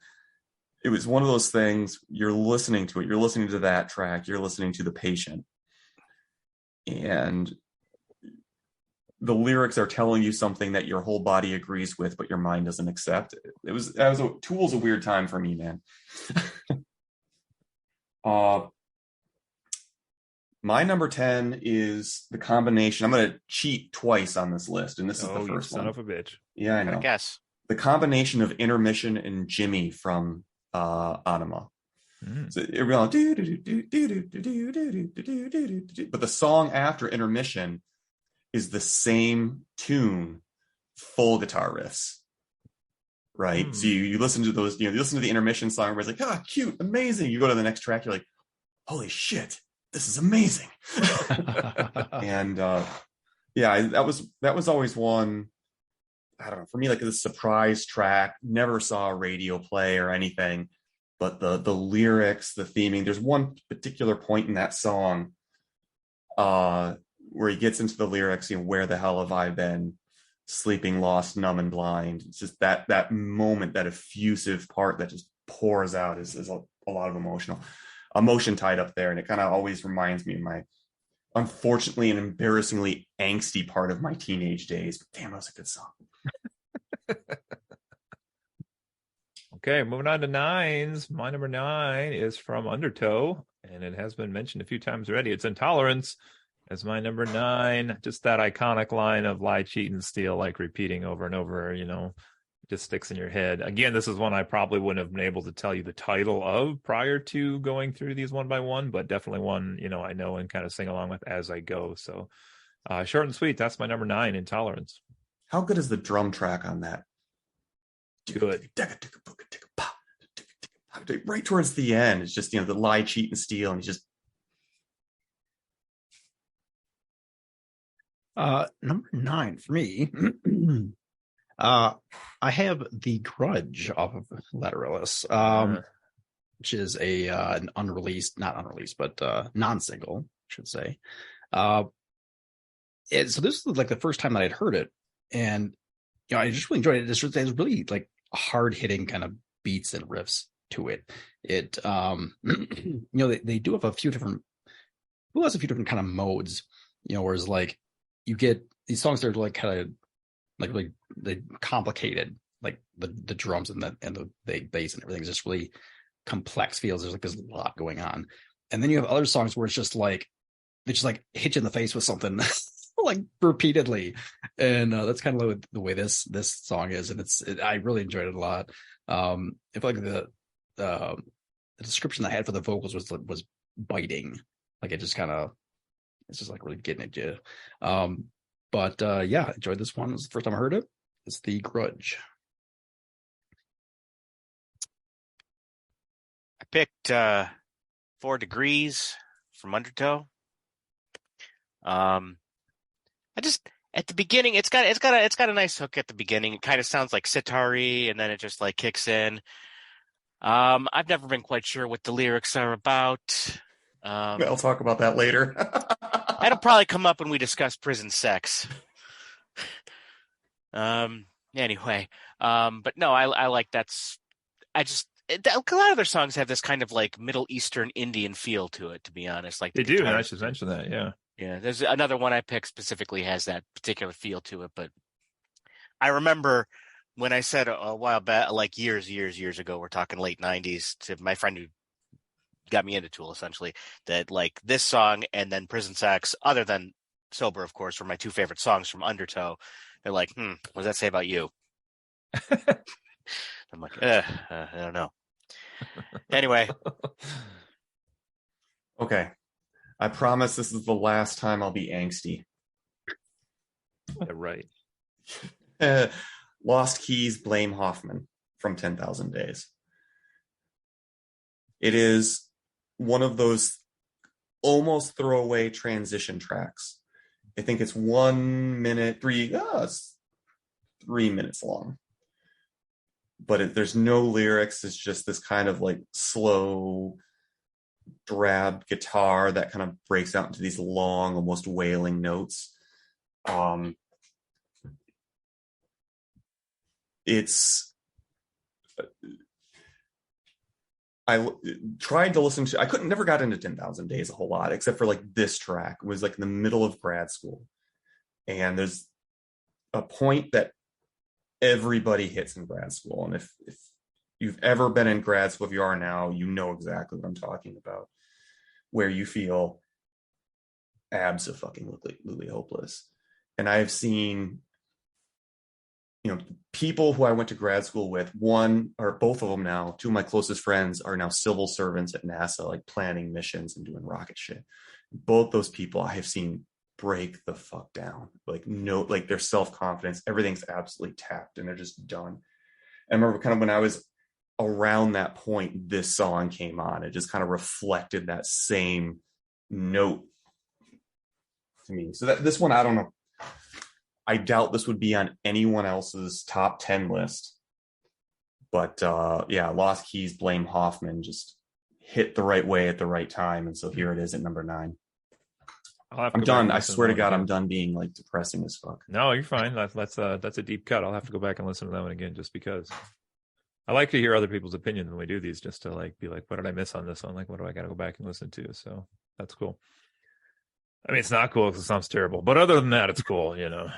it was one of those things, you're listening to that track, you're listening to The Patient, and the lyrics are telling you something that your whole body agrees with, but your mind doesn't accept. Tool's a weird time for me, man. My number 10 is the combination. I'm going to cheat twice on this list, and this is the first one. Son of a bitch. Yeah, I know. I guess. The combination of Intermission and Jimmy from Anima. So but the song after Intermission is the same tune, full guitar riffs, right? So you listen to those, you listen to the Intermission song, where it's like, cute, amazing. You go to the next track, you're like, holy shit, this is amazing. And that was always one, I don't know, for me, like, the surprise track. Never saw a radio play or anything, but the lyrics, the theming, there's one particular point in that song where he gets into the lyrics, where the hell have I been, sleeping, lost, numb, and blind. It's just that moment, that effusive part that just pours out is a lot of emotion tied up there. And it kind of always reminds me of my, unfortunately and embarrassingly angsty part of my teenage days. But damn, that was a good song. Okay, moving on to nines. My number 9 is from Undertow, and it has been mentioned a few times already. It's Intolerance as my number 9. Just that iconic line of lie, cheat, and steal, like repeating over and over, just sticks in your head. Again, this is one I probably wouldn't have been able to tell you the title of prior to going through these one by one, but definitely one, I know and kind of sing along with as I go. So short and sweet, that's my number 9, Intolerance. How good is the drum track on that? Good. right towards the end, it's just, the lie, cheat, and steal, and he's just. Number 9 for me. I have The Grudge off of Lateralus, which is an non-single, I should say. So this was like the first time that I'd heard it, and I just really enjoyed it. There's really like hard hitting kind of beats and riffs to it. It they do have a few different kind of modes, whereas like you get these songs that are like kind of like really complicated, like the drums and the bass and everything is just really complex feels. There's a lot going on, and then you have other songs where it's just like they just like hit you in the face with something like repeatedly, and that's kind of like the way this song is, and I really enjoyed it a lot. I feel like the description I had for the vocals was biting, like it's just like really getting at you. But yeah, enjoyed this one. It was the first time I heard it. It's The Grudge. I picked 4 Degrees from Undertow. I just at the beginning, it's got a nice hook at the beginning. It kind of sounds like sitar-y, and then it just like kicks in. I've never been quite sure what the lyrics are about. I'll talk about that later. That'll probably come up when we discuss prison sex. Anyway, but no, I like a lot of their songs have this kind of like Middle Eastern Indian feel to it, to be honest. Like they do, and I should mention that, yeah. Yeah, there's another one I picked specifically has that particular feel to it, but I remember when I said a while back, like years ago, we're talking late 90s, to my friend who got me into Tool, essentially, that like this song and then Prison Sex, other than Sober, of course, were my 2 favorite songs from Undertow. They're like, what does that say about you? I'm like, I don't know. Anyway. Okay. I promise this is the last time I'll be angsty. Yeah, right. Lost Keys, Blame Hoffman from 10,000 Days. It is one of those almost throwaway transition tracks. I think it's 1 minute, it's 3 minutes long. But there's no lyrics. It's just this kind of like slow, drab guitar that kind of breaks out into these long, almost wailing notes. I tried to listen to, never got into 10,000 Days a whole lot, except for like this track. It was like in the middle of grad school. And there's a point that everybody hits in grad school. And if you've ever been in grad school, if you are now, you know exactly what I'm talking about, where you feel absolutely hopeless. And I've seen, people who I went to grad school with, one or both of them now, 2 of my closest friends are now civil servants at NASA, like planning missions and doing rocket shit. Both those people I have seen break the fuck down. Like their self-confidence, everything's absolutely tapped and they're just done. I remember kind of when I was around that point, this song came on. It just kind of reflected that same note to me. So this one, I don't know. I doubt this would be on anyone else's top 10 list. But yeah, Lost Keys, Blame Hoffman just hit the right way at the right time. And so here it is at number 9. I'm done. I swear to God, I'm done being like depressing as fuck. No, you're fine. That's a deep cut. I'll have to go back and listen to that one again just because. I like to hear other people's opinion when we do these, just to like be like, what did I miss on this one? Like, what do I got to go back and listen to? So that's cool. I mean, it's not cool because it sounds terrible, but other than that, it's cool, All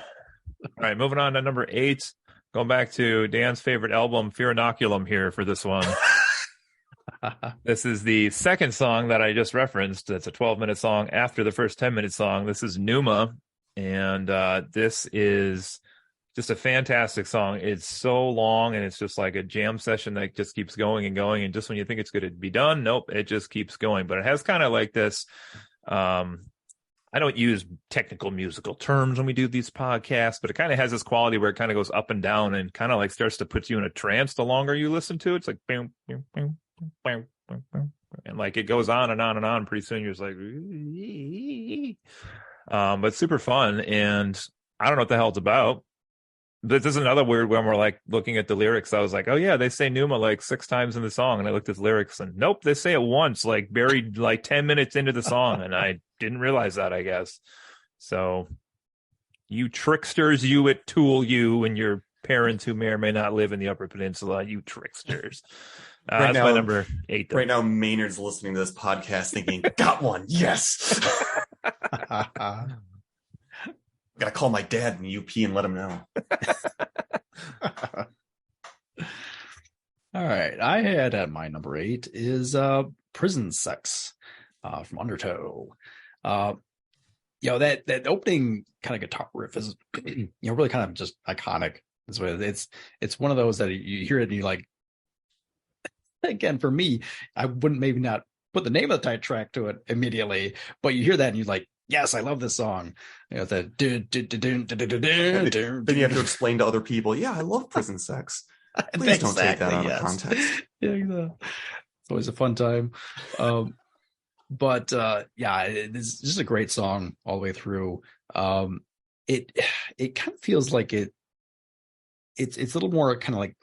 right, moving on to number 8. Going back to Dan's favorite album, Fear Inoculum, here for this one. This is the second song that I just referenced. It's a 12-minute song after the first 10-minute song. This is Pneuma, and this is just a fantastic song. It's so long, and it's just like a jam session that just keeps going and going, and just when you think it's going to be done, nope, it just keeps going. But it has kind of like this, I don't use technical musical terms when we do these podcasts, but it kind of has this quality where it kind of goes up and down and kind of like starts to put you in a trance the longer you listen to it. It's like, bam, bam, bam, and like it goes on and on and on. Pretty soon you're just like, but super fun. And I don't know what the hell it's about. This is another weird one where like looking at the lyrics, I was like, oh yeah, they say Numa like 6 times in the song. And I looked at the lyrics and nope, they say it once, like buried like 10 minutes into the song. And I didn't realize that, I guess. So you tricksters, you at Tool, you and your parents who may or may not live in the Upper Peninsula, you tricksters. That's my number 8. Though. Right now, Maynard's listening to this podcast thinking, got one, yes. Gotta call my dad in the UP and let him know. All right. I had at my number 8 is Prison Sex from Undertow. That opening kind of guitar riff is really kind of just iconic. It's one of those that you hear it and you like, again, for me, I wouldn't maybe not put the name of the title track to it immediately, but you hear that and you're like, yes, I love this song. That then you have to explain to other people, yeah, I love Prison Sex. Please don't take that out of context. Yeah, it's always a fun time. But it's just a great song all the way through. It kind of feels like it's a little more kind of like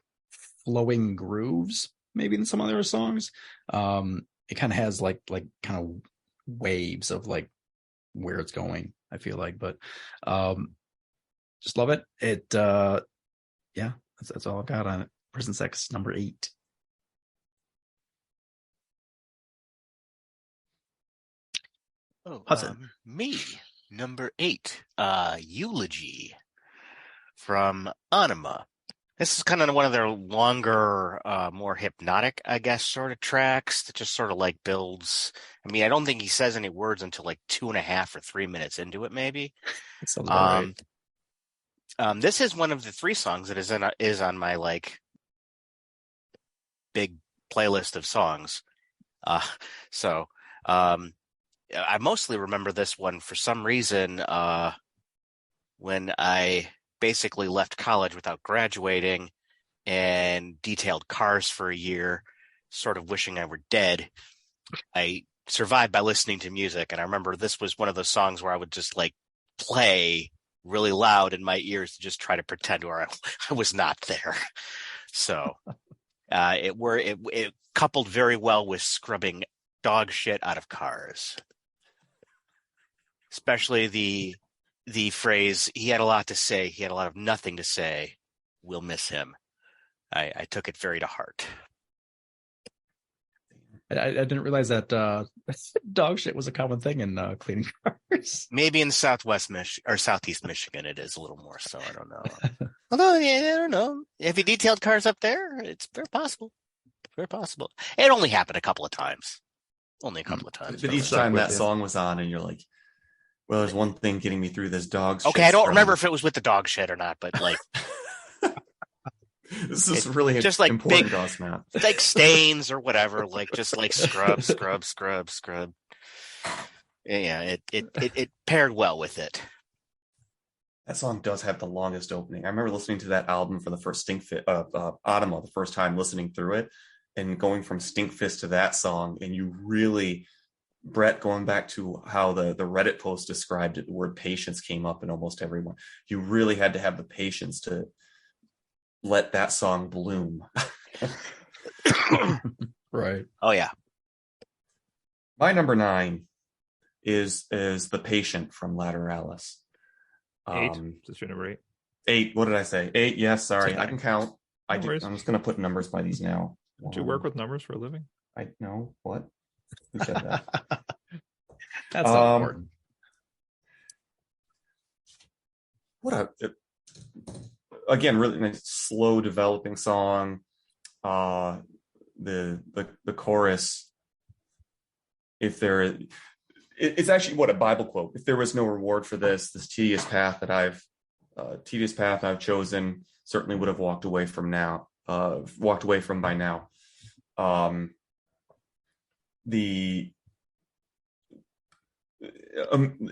flowing grooves maybe than some other songs. It kind of has like kind of waves of like where it's going, I feel like, but just love it. That's all I've got on it. Prison Sex, number 8. Me, number 8, Eulogy from Anima. This is kind of one of their longer, more hypnotic, I guess, sort of tracks that just sort of like builds. I mean, I don't think he says any words until like 2.5 or 3 minutes into it, maybe. That sounds about right. This is one of the 3 songs that is on my like big playlist of songs. I mostly remember this one for some reason when I basically left college without graduating and detailed cars for a year, sort of wishing I were dead. I survived by listening to music, and I remember this was one of those songs where I would just like play really loud in my ears to just try to pretend where I was not there. So it coupled very well with scrubbing dog shit out of cars. Especially the phrase, he had a lot to say, he had a lot of nothing to say, we'll miss him. I took it very to heart. I didn't realize that dog shit was a common thing in cleaning cars. Maybe in Southeast Michigan it is a little more so, I don't know. Although, I don't know. If you detailed cars up there, it's very possible. Very possible. It only happened a couple of times. Only a couple of times. But each time that song was on and you're like, well, there's one thing getting me through this dog shit. Okay, I don't remember if it was with the dog shit or not, but like... This is really just like important big, to us, Matt. Like stains or whatever, like just like scrub. Yeah, it paired well with it. That song does have the longest opening. I remember listening to that album for the first Autumn, the first time listening through it, and going from Stinkfist to that song, and you really, Brett, going back to how the Reddit post described it, the word patience came up in almost everyone. You really had to have the patience to let that song bloom. Right. Oh yeah. My number 9 is The Patient from Lateralis. 8. Is this your number 8? 8. What did I say? 8. Yes. Sorry. I can count. I'm No just going to put numbers by these now. Do you work with numbers for a living? I know. What? Who said that? That's not important. Again, really nice, slow developing song. The chorus. It's actually a Bible quote. If there was no reward for this tedious path I've chosen, certainly would have walked away from by now.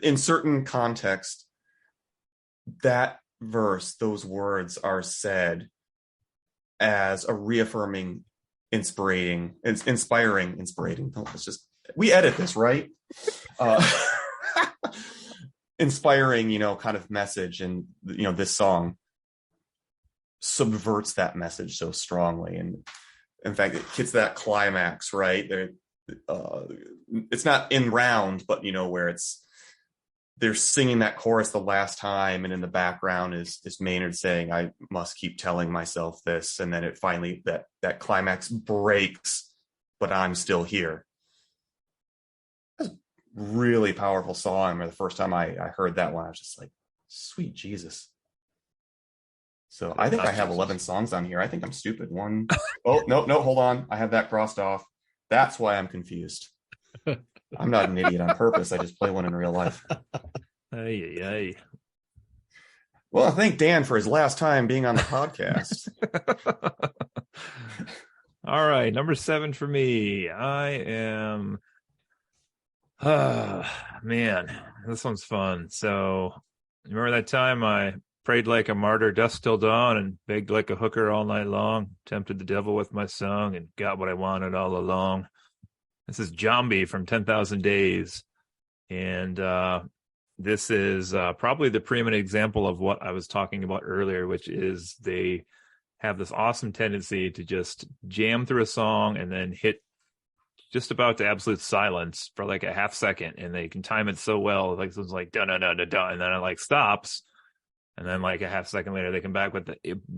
In certain context, that verse, those words are said as a reaffirming inspiring. We edit this, right? Inspiring, kind of message. And, this song subverts that message so strongly. And in fact, it hits that climax, right? It's not in round, but, where they're singing that chorus the last time. And in the background is Maynard saying, I must keep telling myself this. And then it finally, that climax breaks, but I'm still here. That's a really powerful song. The first time I heard that one, I was just like, sweet Jesus. So I think I have 11 songs on here. I think I'm stupid. Oh, no, hold on. I have that crossed off. That's why I'm confused. I'm not an idiot on purpose. I just play one in real life. Hey. Well, I thank Dan for his last time being on the podcast. All right, number 7 for me. I am. Man, this one's fun. So, remember that time I prayed like a martyr dusk till dawn and begged like a hooker all night long, tempted the devil with my song and got what I wanted all along. This is Jambi from 10,000 Days. And this is probably the preeminent example of what I was talking about earlier, which is they have this awesome tendency to just jam through a song and then hit just about to absolute silence for like a half second. And they can time it so well. Like someone's like, da da da da da. And then it like stops. And then like a half second later, they come back with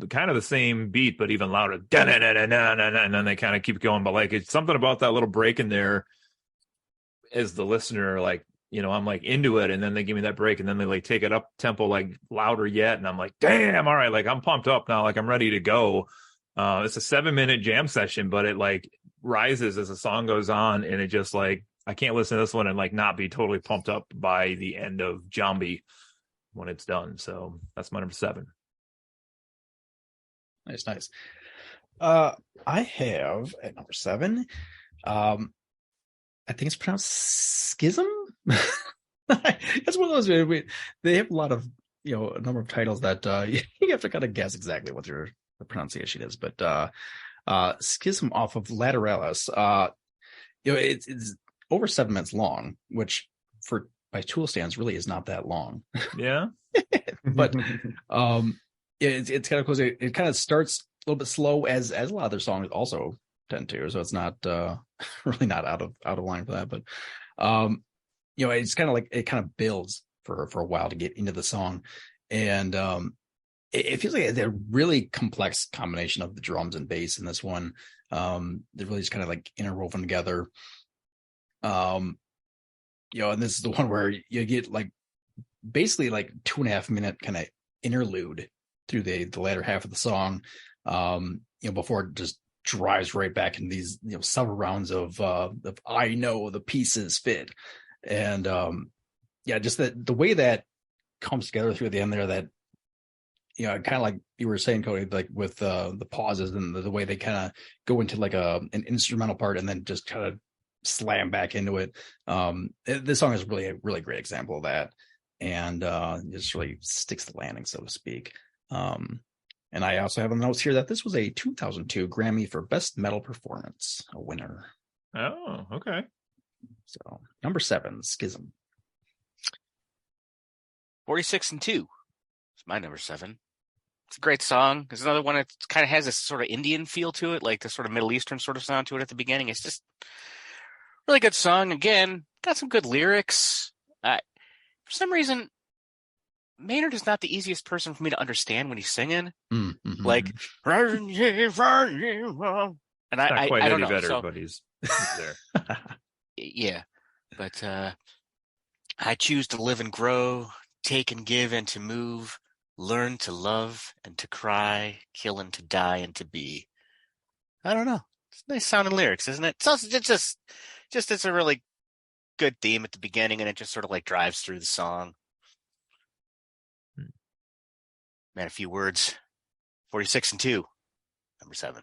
kind of the same beat, but even louder. Da da da da da da. And then they kind of keep going. But like, it's something about that little break in there as the listener, like, I'm like into it. And then they give me that break and then they like take it up tempo, like louder yet. And I'm like, damn, all right. Like I'm pumped up now. Like I'm ready to go. It's a 7-minute jam session, but it like rises as the song goes on. And it just like, I can't listen to this one and like not be totally pumped up by the end of Jambi when it's done. So that's my number 7. Nice. I have at number 7, I think it's pronounced Schism. It's one of those, they have a lot of, a number of titles that you have to kind of guess exactly what the pronunciation is. But Schism off of Lateralis, it's over 7 minutes long, which by Tool stands really is not that long. Yeah. But it's kind of close. It kind of starts a little bit slow as a lot of their songs also tend to. So it's not really not out of line for that. But it's kind of like it kind of builds for a while to get into the song. And it feels like a really complex combination of the drums and bass in this one. They're really just kind of like interwoven together. And this is the one where you get like basically like 2.5 minute kind of interlude through the latter half of the song, before it just drives right back in these several rounds of I know the pieces fit. And just the way that comes together through the end there, that kind of like you were saying, Cody, like with the pauses and the way they kind of go into like an instrumental part and then just kind of slam back into it. This song is really a really great example of that, and it just really sticks the landing, so to speak. And I also have a notes here that this was a 2002 Grammy for Best Metal Performance, a winner. Oh, okay. So number 7, Schism. 46 and 2. It's my number 7. It's a great song. There's another one that kind of has this sort of Indian feel to it, like the sort of Middle Eastern sort of sound to it at the beginning. It's just really good song. Again, got some good lyrics. For some reason, Maynard is not the easiest person for me to understand when he's singing. Mm-hmm. Like, and not quite I don't Eddie know. Vedder, So, but he's there. yeah, but I choose to live and grow, take and give and to move, learn to love and to cry, kill and to die and to be. I don't know. It's nice sounding lyrics, isn't it? It's just it's a really good theme at the beginning, and it just sort of like drives through the song. Man, a few words. 46 and 2, number 7.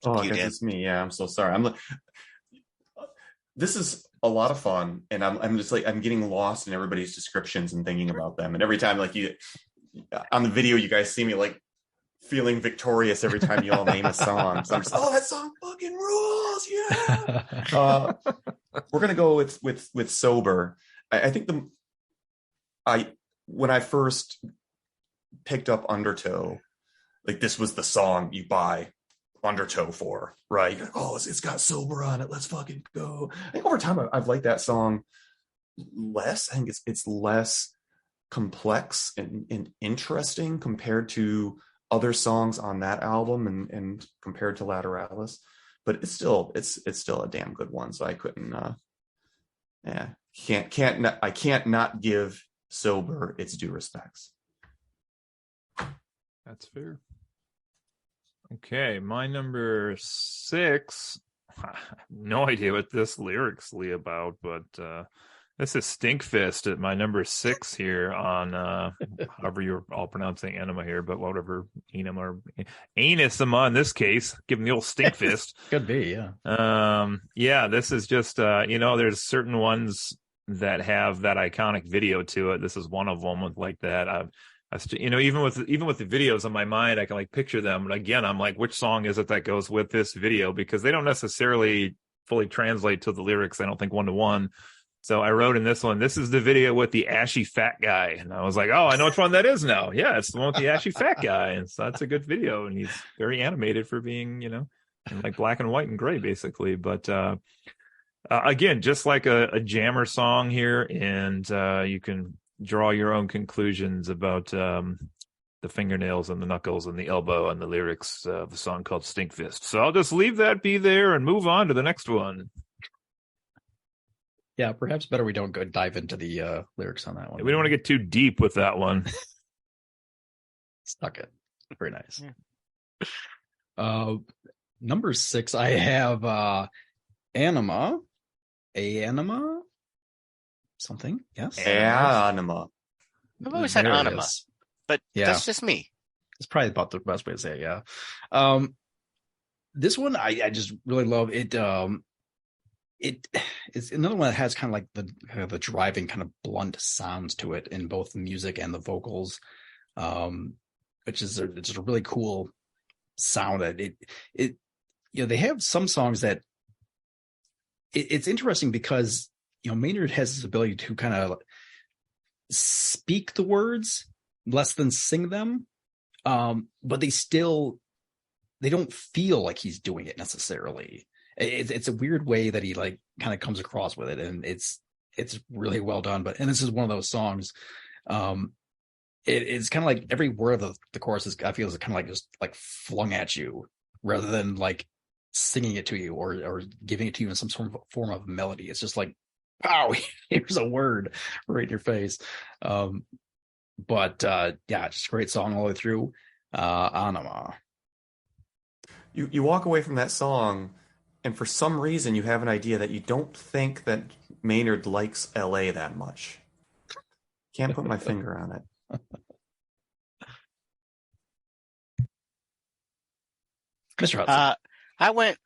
Oh, I guess it's me. Yeah, I'm so sorry. This is a lot of fun, and I'm just like I'm getting lost in everybody's descriptions and thinking about them. And every time, like on the video, you guys see me like feeling victorious every time you all name a song. So I'm just, oh, that song fucking rules, yeah. We're gonna go with Sober. I think when I first picked up Undertow, like this was the song you buy Undertow for, right? You're like, oh, it's got Sober on it. Let's fucking go. I think over time I've liked that song less. I think it's less complex and interesting compared to other songs on that album and compared to Lateralis, but it's still a damn good one. So I couldn't I can't not give Sober its due respects. That's fair. Okay, my number 6. I have no idea what this lyrically about, but this is Stinkfist at my number 6 here on however you're all pronouncing enema here, but whatever enema or anusema in this case, give him the old Stinkfist. Could be, yeah. Yeah, this is just there's certain ones that have that iconic video to it. This is one of them with like that. Even with the videos in my mind, I can like picture them. And again, I'm like, which song is it that goes with this video? Because they don't necessarily fully translate to the lyrics. I don't think 1-to-1. So I wrote in this one, this is the video with the ashy fat guy. And I was like, oh, I know which one that is now. Yeah, it's the one with the ashy fat guy. And so that's a good video. And he's very animated for being, in like black and white and gray, basically. But again, just like a jammer song here. And you can draw your own conclusions about the fingernails and the knuckles and the elbow and the lyrics of a song called Stinkfist. So I'll just leave that be there and move on to the next one. Yeah, perhaps better we don't go dive into the lyrics on that one. We don't want to get too deep with that one. Stuck it. Very nice. Yeah. Number 6, I have Anima. Anima? Something? Yes. Anima. I've always said Anima, but that's just me. It's probably about the best way to say it, yeah. This one I just really love it. It's another one that has kind of like the driving kind of blunt sounds to it in both the music and the vocals, which is it's a really cool sound. That it they have some songs that it's interesting because Maynard has this ability to kind of speak the words less than sing them, but they don't feel like he's doing it necessarily. It's a weird way that he like kind of comes across with it, and it's really well done. And this is one of those songs. It's kind of like every word of the chorus I feel is kind of like just like flung at you rather than like singing it to you or giving it to you in some sort of form of melody. It's just like, wow, here's a word right in your face. But just a great song all the way through. Anima. You walk away from that song, and for some reason you have an idea that you don't think that Maynard likes LA that much. Can't put my finger on it. Mr. Hudson. I went,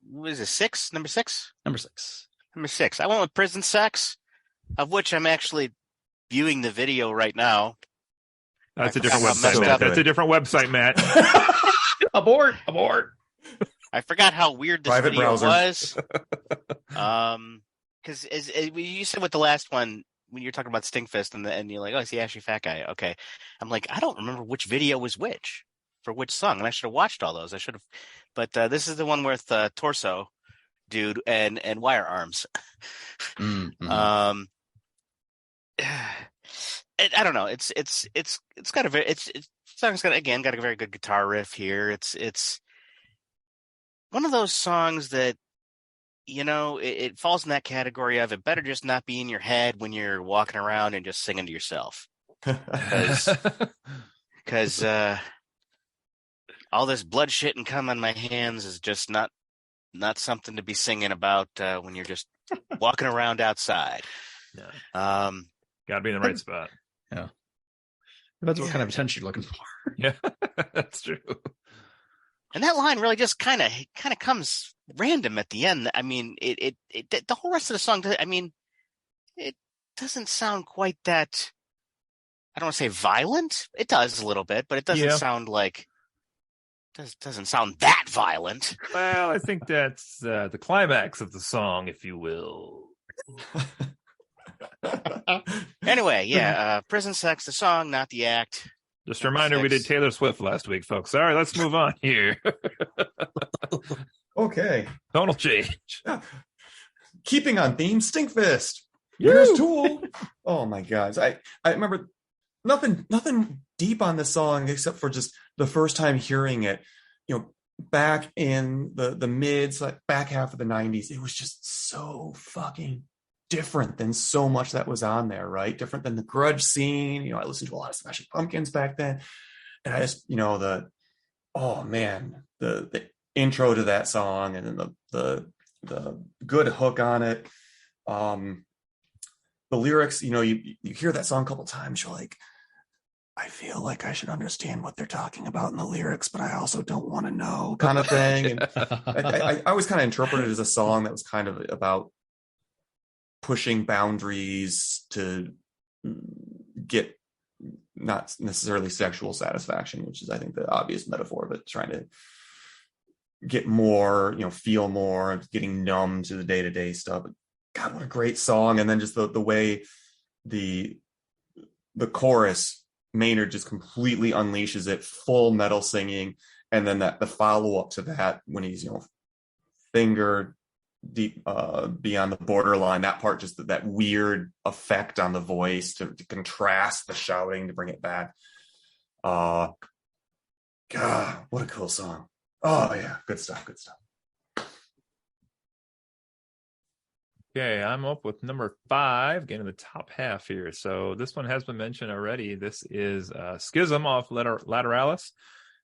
was it 6? Number 6? Number 6. Number 6. I went with Prison Sex, of which I'm actually viewing the video right now. That's a different website, Matt. That's a different website, Matt. Abort. I forgot how weird this Private video browser. was. Because as you said with the last one, when you're talking about Stinkfist and you're like, oh, it's the ashy fat guy. Okay. I'm like, I don't remember which video was which for which song. And I should have watched all those. I should have. But this is the one with Torso Dude and Wire Arms. Mm-hmm. I don't know. It's got a very song's got a very good guitar riff here. It's one of those songs that it falls in that category of it better just not be in your head when you're walking around and just singing to yourself, because all this blood shit and cum on my hands is just not something to be singing about when you're just walking around outside. Yeah. Got to be in the right spot. Yeah. Depends what kind of attention you're looking for. Yeah, that's true. And that line really just kind of comes random at the end. I mean, it the whole rest of the song, I mean, it doesn't sound quite that I don't want to say violent. It does a little bit, but it doesn't sound like doesn't sound that violent. Well, I think that's the climax of the song, if you will. Anyway, Prison Sex, the song, not the act. Just a reminder, we did Taylor Swift last week, folks. All right, let's move on here. Okay. Tonal change. Yeah. Keeping on theme, Stinkfist. Here's Tool. Oh my God. I remember nothing deep on this song except for just the first time hearing it, back in the mids, like back half of the 90s. It was just so fucking different than so much that was on there, right? Different than the grudge scene. I listened to a lot of Smashing Pumpkins back then. And I just, the intro to that song and then the good hook on it. The lyrics, you hear that song a couple times, you're like, I feel like I should understand what they're talking about in the lyrics, but I also don't want to know, kind of thing. And I always kind of interpreted it as a song that was kind of about pushing boundaries to get not necessarily sexual satisfaction, which is, I think, the obvious metaphor, but trying to get more, feel more, getting numb to the day-to-day stuff. But God, what a great song. And then just the way the chorus, Maynard just completely unleashes it, full metal singing. And then the follow-up to that when he's, finger deep beyond the borderline, that part, just that weird effect on the voice to contrast the shouting, to bring it back. God, what a cool song. Oh yeah, good stuff. Okay, I'm up with number 5, getting the top half here. So this one has been mentioned already. This is Schism off Lateralis.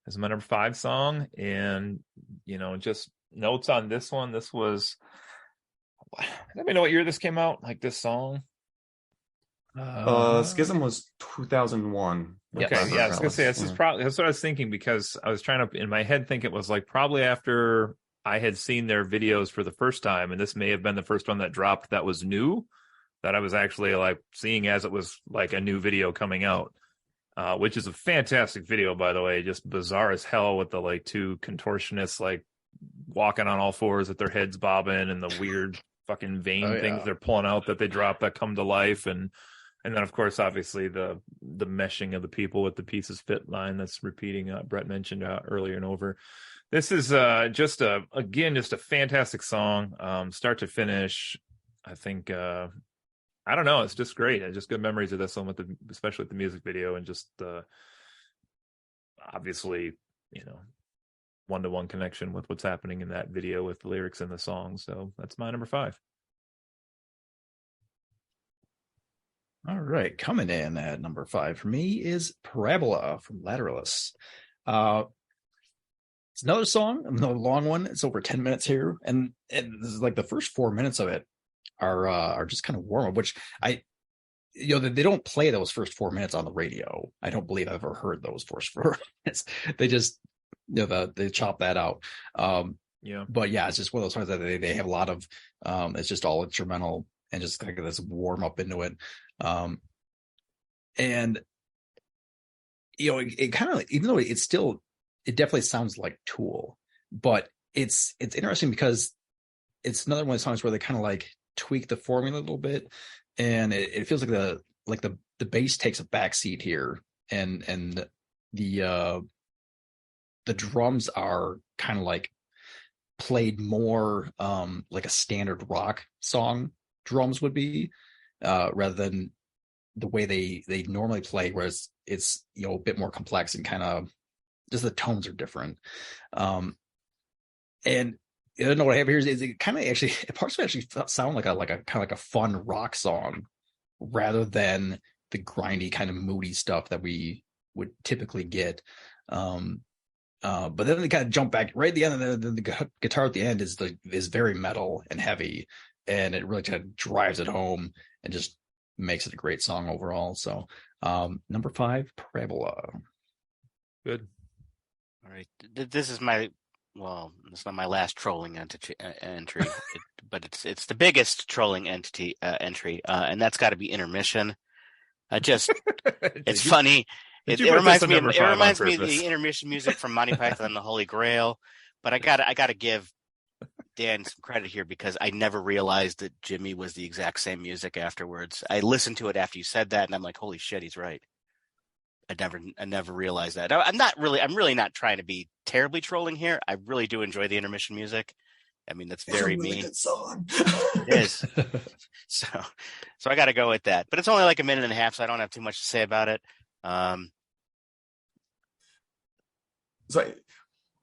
This is my number 5 song. And, just notes on this one. This was, let me know what year this came out, like this song. Schism was 2001. Okay, yeah, I was gonna say that's what I was thinking, because I was trying to in my head think it was like probably after I had seen their videos for the first time, and this may have been the first one that dropped that was new, that I was actually like seeing as it was like a new video coming out, which is a fantastic video, by the way, just bizarre as hell with the like two contortionists like walking on all fours with their heads bobbing and the weird fucking vein things they're pulling out that they drop that come to life, and then of course obviously the meshing of the people with the pieces fit line that's repeating, Brett mentioned earlier and over. This is just a fantastic song, start to finish. I think I don't know, it's just great. Just good memories of this one, especially with the music video, and just obviously one-to-one connection with what's happening in that video with the lyrics in the song. So that's my number 5. All right, coming in at number 5 for me is Parabola from Lateralis. It's another song, another long one. It's over 10 minutes here, and this is like the first 4 minutes of it are just kind of warm up, which they don't play those first 4 minutes on the radio. I don't believe I've ever heard those first 4 minutes. They just they chop that out. But yeah, it's just one of those songs that they have a lot of. It's just all instrumental and just kind of this warm up into it. And it kind of, even though it definitely sounds like Tool, but it's interesting because it's another one of the songs where they kind of like tweak the formula a little bit, and it feels like the bass takes a backseat here, and the drums are kind of like played more like a standard rock song drums would be, rather than the way they normally play, whereas it's a bit more complex and kind of just the tones are different. And I don't know what I have here is it kind of actually, parts of it actually sound like a kind of like a fun rock song rather than the grindy kind of moody stuff that we would typically get. But then they kind of jump back right at the end, and the guitar at the end is very metal and heavy, and it really kind of drives it home and just makes it a great song overall. So number 5, Parabola. Good. All right, this is it's not my last trolling entry, but it's the biggest trolling entry, and that's got to be Intermission. It's funny. It reminds me of the intermission music from Monty Python and the Holy Grail. But I gotta give Dan some credit here because I never realized that Jimmy was the exact same music afterwards. I listened to it after you said that, and I'm like, holy shit, he's right. I never realized that. I'm really not trying to be terribly trolling here. I really do enjoy the intermission music. I mean, that's very it's a really me. good song. It is. So I got to go with that. But it's only like a minute and a half, so I don't have too much to say about it. So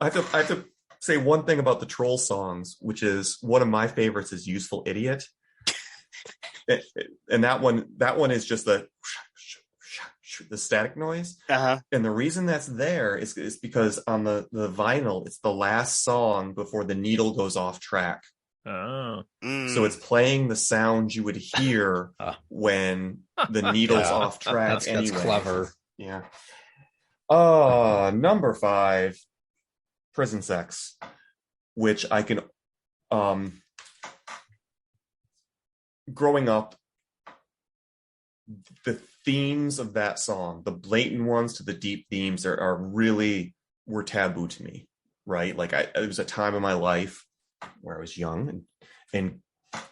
I have to say one thing about the troll songs, which is one of my favorites is Useful Idiot. And that one is just the static noise. Uh-huh. And the reason that's there is because on the vinyl, it's the last song before the needle goes off track. Oh. So it's playing the sound you would hear when the needle's off track. That's clever. Yeah. Number 5, Prison Sex, which I can, growing up, the themes of that song, the blatant ones to the deep themes were taboo to me, right? Like it was a time in my life where I was young and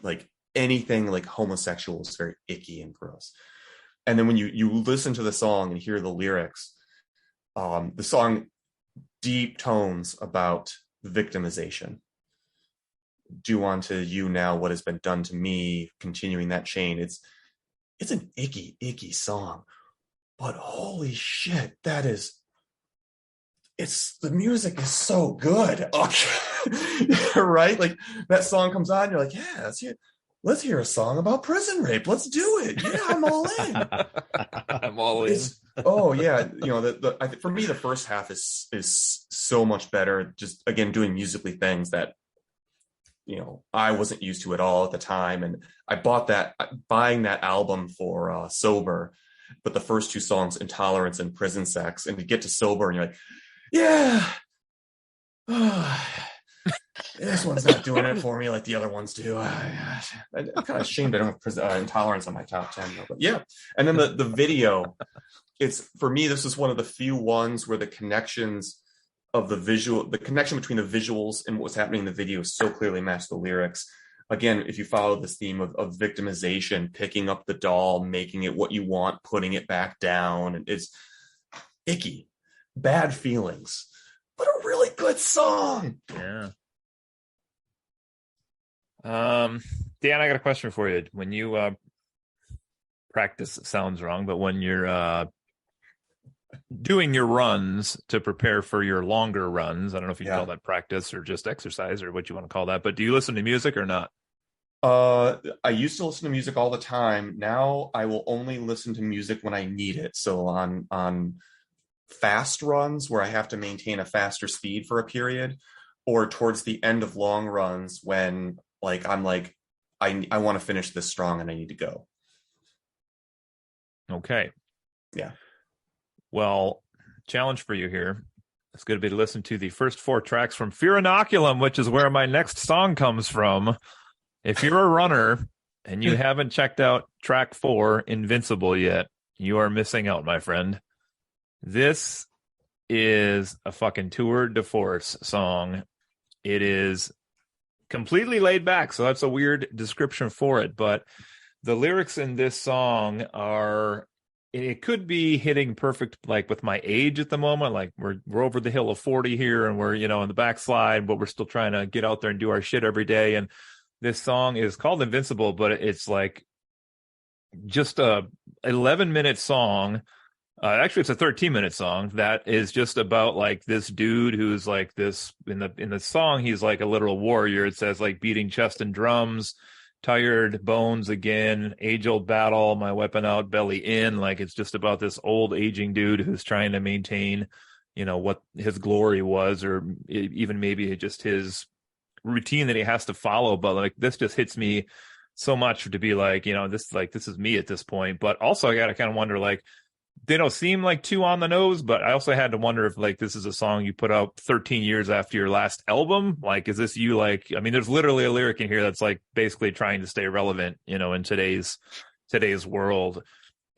like anything like homosexual was very icky and gross. And then when you listen to the song and hear the lyrics, the song deep tones about victimization. Do unto you now what has been done to me, continuing that chain. It's an icky song, but holy shit, the music is so good. Okay. Right? Like that song comes on, you're like, yeah, let's hear a song about prison rape. Let's do it. Yeah, I'm all in. I'm all in. Oh yeah, for me the first half is so much better. Just again doing musically things that I wasn't used to at all at the time, and I buying that album for Sober, but the first 2 songs, Intolerance and Prison Sex, and to get to Sober, and you're like, yeah, this one's not doing it for me like the other ones do. I'm kind of ashamed I don't have Intolerance on my top 10 though. But yeah, and then the video, for me this is one of the few ones where the connection between the visuals and what was happening in the video so clearly matched the lyrics. Again, if you follow this theme of victimization, picking up the doll, making it what you want, putting it back down, and it's icky, bad feelings, but a really good song. Yeah. Dan, I got a question for you. When you practice, it sounds wrong, but when you're doing your runs to prepare for your longer runs, I don't know if you call that practice or just exercise or what you want to call that, but do you listen to music or not? I used to listen to music all the time. Now I will only listen to music when I need it. So on fast runs where I have to maintain a faster speed for a period, or towards the end of long runs when I want to finish this strong and I need to go. Okay. Yeah. Well, challenge for you here. It's going to be to listen to the first 4 tracks from Fear Inoculum, which is where my next song comes from. If you're a runner and you haven't checked out track 4, Invincible, yet, you are missing out, my friend. This is a fucking tour de force song. It is completely laid back, so that's a weird description for it, but the lyrics in this song it could be hitting perfect, like with my age at the moment. Like we're over the hill of 40 here, and we're in the backslide, but we're still trying to get out there and do our shit every day. And this song is called Invincible, but it's like just a 11-minute song. Actually, it's a 13-minute song that is just about like this dude who's like this in the song. He's like a literal warrior. It says like beating chest and drums, tired bones again, age-old battle, my weapon out, belly in. Like it's just about this old aging dude who's trying to maintain, what his glory was, or even maybe just his routine that he has to follow. But like this just hits me so much to be like, this is me at this point. But also I got to kind of wonder, like, they don't seem like too on the nose, but I also had to wonder if like this is a song you put out 13 years after your last album. Like, is this you? Like, I mean, there's literally a lyric in here that's like basically trying to stay relevant, in today's world.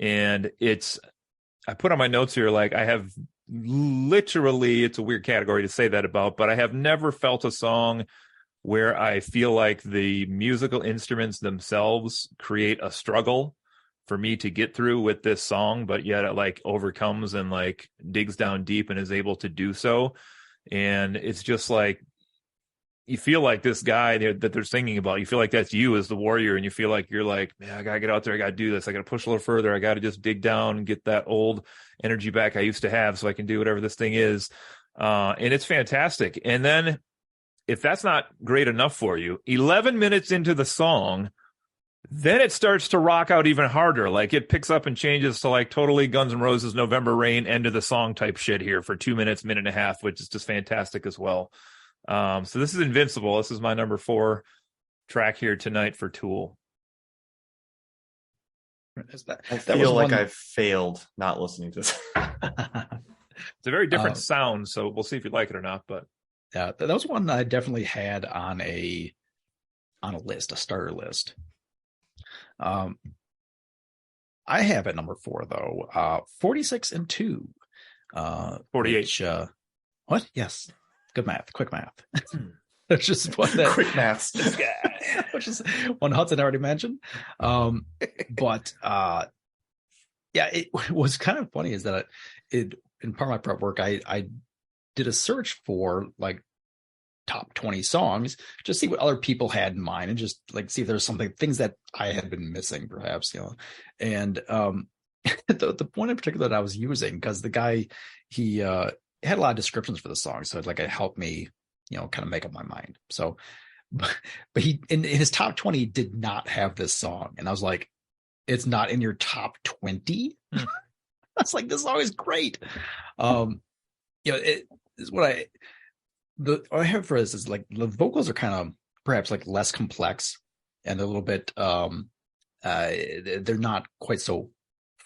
And I put on my notes here, like I have literally, it's a weird category to say that about, but I have never felt a song where I feel like the musical instruments themselves create a struggle for me to get through with this song, but yet it like overcomes and like digs down deep and is able to do so. And it's just like, you feel like this guy that they're singing about, you feel like that's you as the warrior, and you feel like you're like, man, I gotta get out there, I gotta do this, I gotta push a little further, I gotta just dig down and get that old energy back I used to have so I can do whatever this thing is. And it's fantastic. And then if that's not great enough for you, 11 minutes into the song, then it starts to rock out even harder. Like it picks up and changes to like totally Guns N' Roses November Rain, end of the song type shit here for 2 minutes, minute and a half, which is just fantastic as well. So this is Invincible. This is my number 4 track here tonight for Tool. I feel like I've failed not listening to this. It's a very different sound, so we'll see if you like it or not. But yeah, that was one I definitely had on a list, a starter list. I have at number 4 though, 46 and 2. 48. Which, what? Yes. Good math, quick math. That's just what that quick maths. Which is one Hudson already mentioned. But yeah, it was kind of funny is that in part of my prep work, I did a search for like top 20 songs, just see what other people had in mind and just like see if there's things that I had been missing, perhaps, And the one in particular that I was using, because the guy, he had a lot of descriptions for the song, so it helped me, kind of make up my mind. So, but he in his top 20 did not have this song, and I was like, it's not in your top 20. I was like, this song is great. It is what I have for this is like the vocals are kind of perhaps like less complex, and they're a little bit they're not quite so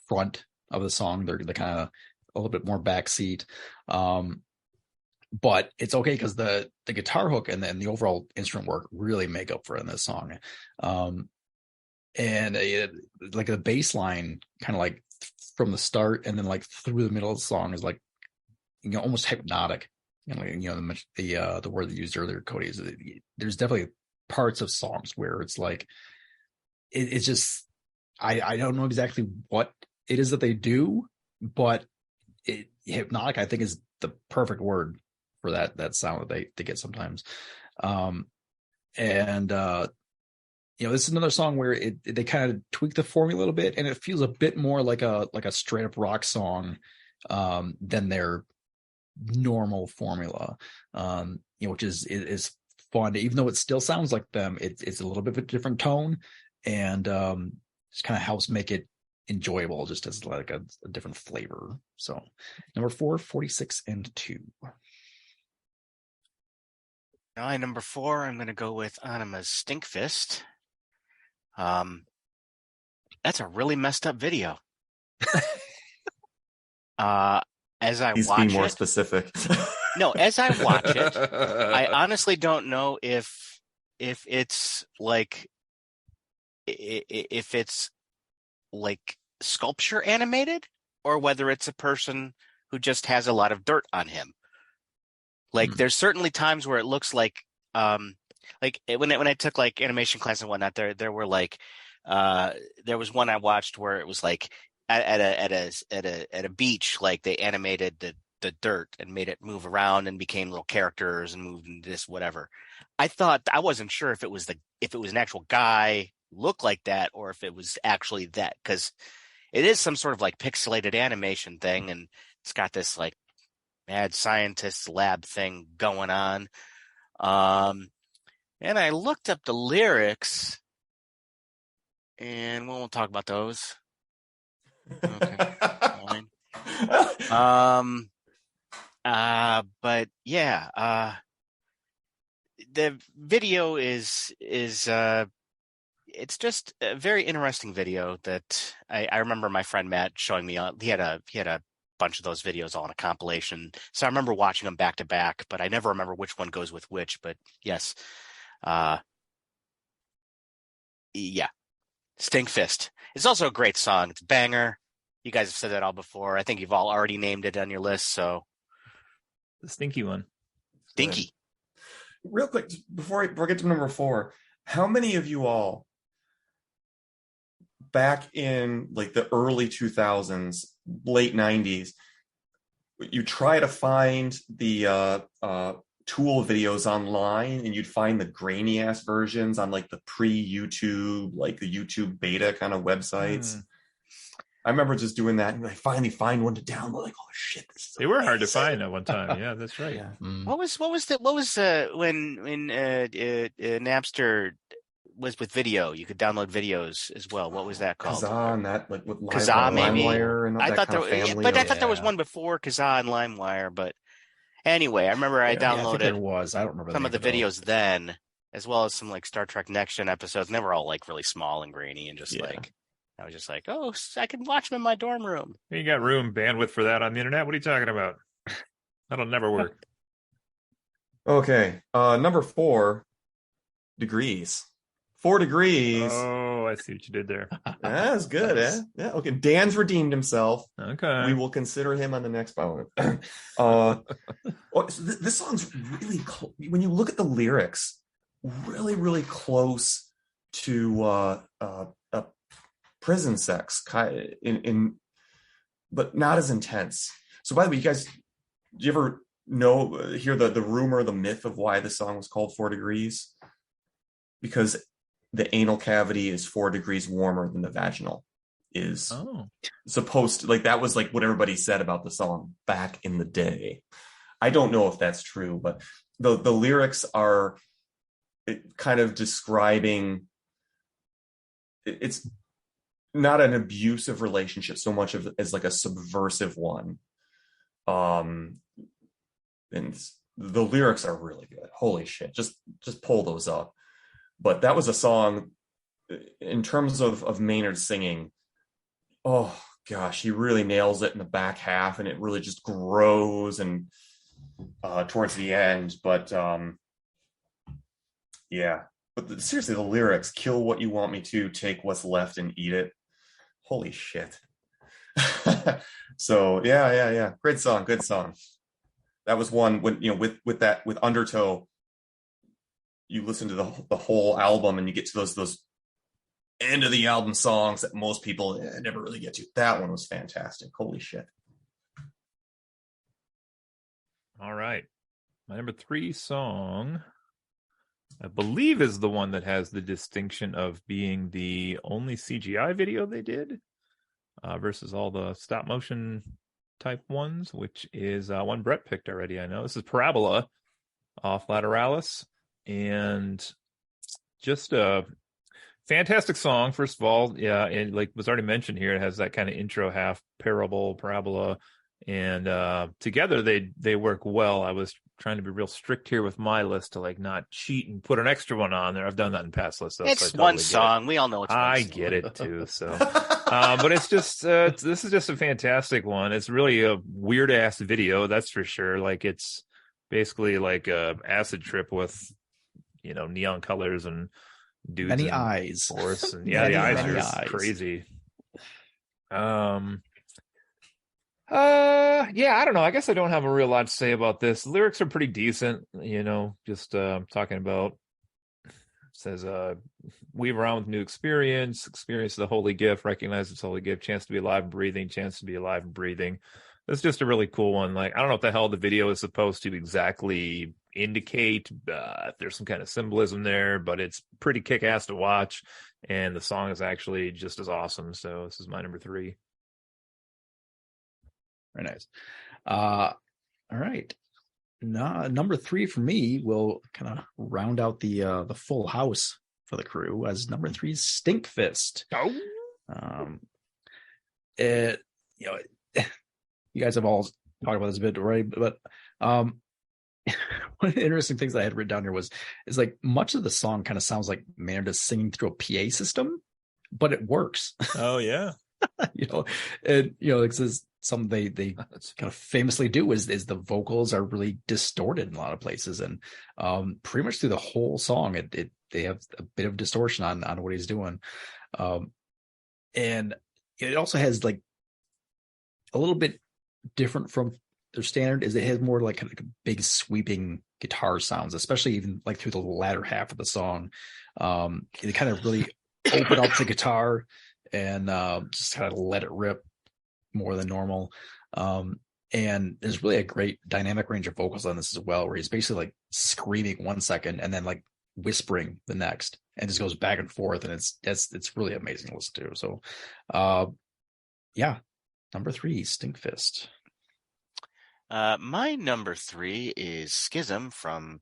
front of the song. They're kind of a little bit more backseat. But it's okay because the guitar hook and then the overall instrument work really make up for it in this song. And like the bass line kind of like from the start and then like through the middle of the song is like, almost hypnotic. And like, the word that you used earlier, Cody, is there's definitely parts of songs where it's like, it's just, I don't know exactly what it is that they do, but hypnotic, I think, is the perfect word for that sound that they get sometimes. This is another song where they kind of tweak the formula a little bit, and it feels a bit more like a straight up rock song than their normal formula, which is fun. Even though it still sounds like them, it's a little bit of a different tone, and just kind of helps make it enjoyable, just as like a different flavor. So number 4, 46 and 2. Now, number 4, I'm going to go with Anima's Stinkfist. That's a really messed up video. As I He's watch being more it, specific. No, as I watch it, I honestly don't know if it's like sculpture animated or whether it's a person who just has a lot of dirt on him. Like there's certainly times where it looks like when I took like animation class and whatnot, there were like there was one I watched where it was like at a beach, like they animated the dirt and made it move around and became little characters and moved into this whatever. I wasn't sure if it was an actual guy look like that or if it was actually that, because it is some sort of like pixelated animation thing, and it's got this like mad scientist lab thing going on. And I looked up the lyrics, and we won't talk about those. Okay, fine. But yeah, the video is it's just a very interesting video that I remember my friend Matt showing me. He had a bunch of those videos all in a compilation, so I remember watching them back to back, but I never remember which one goes with which. But yes, yeah, Stinkfist. It's also a great song. It's a banger. You guys have said that all before. I think you've all already named it on your list. So The stinky one. Dinky. Real quick, before I get to number 4, how many of you all back in like the early 2000s, late 90s, you try to find the Tool videos online and you'd find the grainy ass versions on like the pre-YouTube, like the YouTube beta kind of websites? I remember just doing that and I finally find one to download. Like, oh shit, this is They were hard to find at one time. Yeah, that's right. Yeah. What was when Napster was with video? You could download videos as well. What was that called? Kazaa and that, like with Kazaa, maybe. LimeWire and all I that thought kind there, of family. but I thought there was one before Kazaa and LimeWire. But anyway, I remember I I think downloaded there was. I don't remember some the of the name it, though. videos then, as well as some like Star Trek Next Gen episodes. And they were all like really small and grainy and just like, I was just like, oh, I can watch them in my dorm room. You got room bandwidth for that on the internet. What are you talking about? That'll never work. Okay. Number 4, Degrees. 4 Degrees. Oh, I see what you did there. That's good, Nice. Yeah. Okay. Dan's redeemed himself. Okay. We will consider him on the next power. This song's really when you look at the lyrics, really, really close to prison sex, but not as intense. So, by the way, you guys, do you ever hear the rumor, the myth of why the song was called 4 Degrees? Because the anal cavity is 4 degrees warmer than the vaginal is supposed to. Like, that was like what everybody said about the song back in the day. I don't know if that's true, but the lyrics are kind of describing, it's not an abusive relationship so much as like a subversive one. And the lyrics are really good. Holy shit. Just pull those up. But that was a song in terms of Maynard singing. Oh gosh, he really nails it in the back half, and it really just grows and towards the end. But yeah. But seriously, the lyrics: "Kill what you want me to, take what's left and eat it." Holy shit. So yeah. Great song, good song. That was one when, with Undertow, you listen to the whole album and you get to those end of the album songs that most people never really get to. That one was fantastic. Holy shit. All right. My number 3 song, I believe, is the one that has the distinction of being the only CGI video they did versus all the stop motion type ones, which is one Brett picked already. I know this is Parabola off Lateralis, and just a fantastic song. First of all, yeah, and like was already mentioned here, it has that kind of intro half parabola, and together they work well. I was trying to be real strict here with my list to like not cheat and put an extra one on there. I've done that in past lists. So It's one song. We all know it's one I song. get it too. So, but it's just this is just a fantastic one. It's really a weird ass video, that's for sure. Like, it's basically like a acid trip with neon colors and dudes, many and eyes, force, and yeah, the eyes many are eyes. crazy. Yeah, I don't know. I guess I don't have a real lot to say about this. The lyrics are pretty decent, just talking about, says weave around with new experience the holy gift, recognize its holy gift, chance to be alive and breathing, chance to be alive and breathing. It's just a really cool one. Like, I don't know what the hell the video is supposed to exactly indicate, if there's some kind of symbolism there, but it's pretty kick-ass to watch, and the song is actually just as awesome. So this is my number 3. Very nice. All right. Number 3 for me will kind of round out the full house for the crew, as number 3 is Stink Fist. You guys have all talked about this a bit, right? But one of the interesting things that I had written down here is like much of the song kind of sounds like Maynard is singing through a PA system, but it works. Oh yeah. This is something they kind of famously do is the vocals are really distorted in a lot of places, and pretty much through the whole song they have a bit of distortion on what he's doing, and it also has like a little bit different from their standard is it has more like kind of big sweeping guitar sounds, especially even like through the latter half of the song. It kind of really open up the guitar and just kind of let it rip more than normal. And there's really a great dynamic range of vocals on this as well, where he's basically like screaming 1 second and then like whispering the next, and just goes back and forth, and it's really amazing to listen to. So, yeah, number 3, Stinkfist. My number 3 is Schism from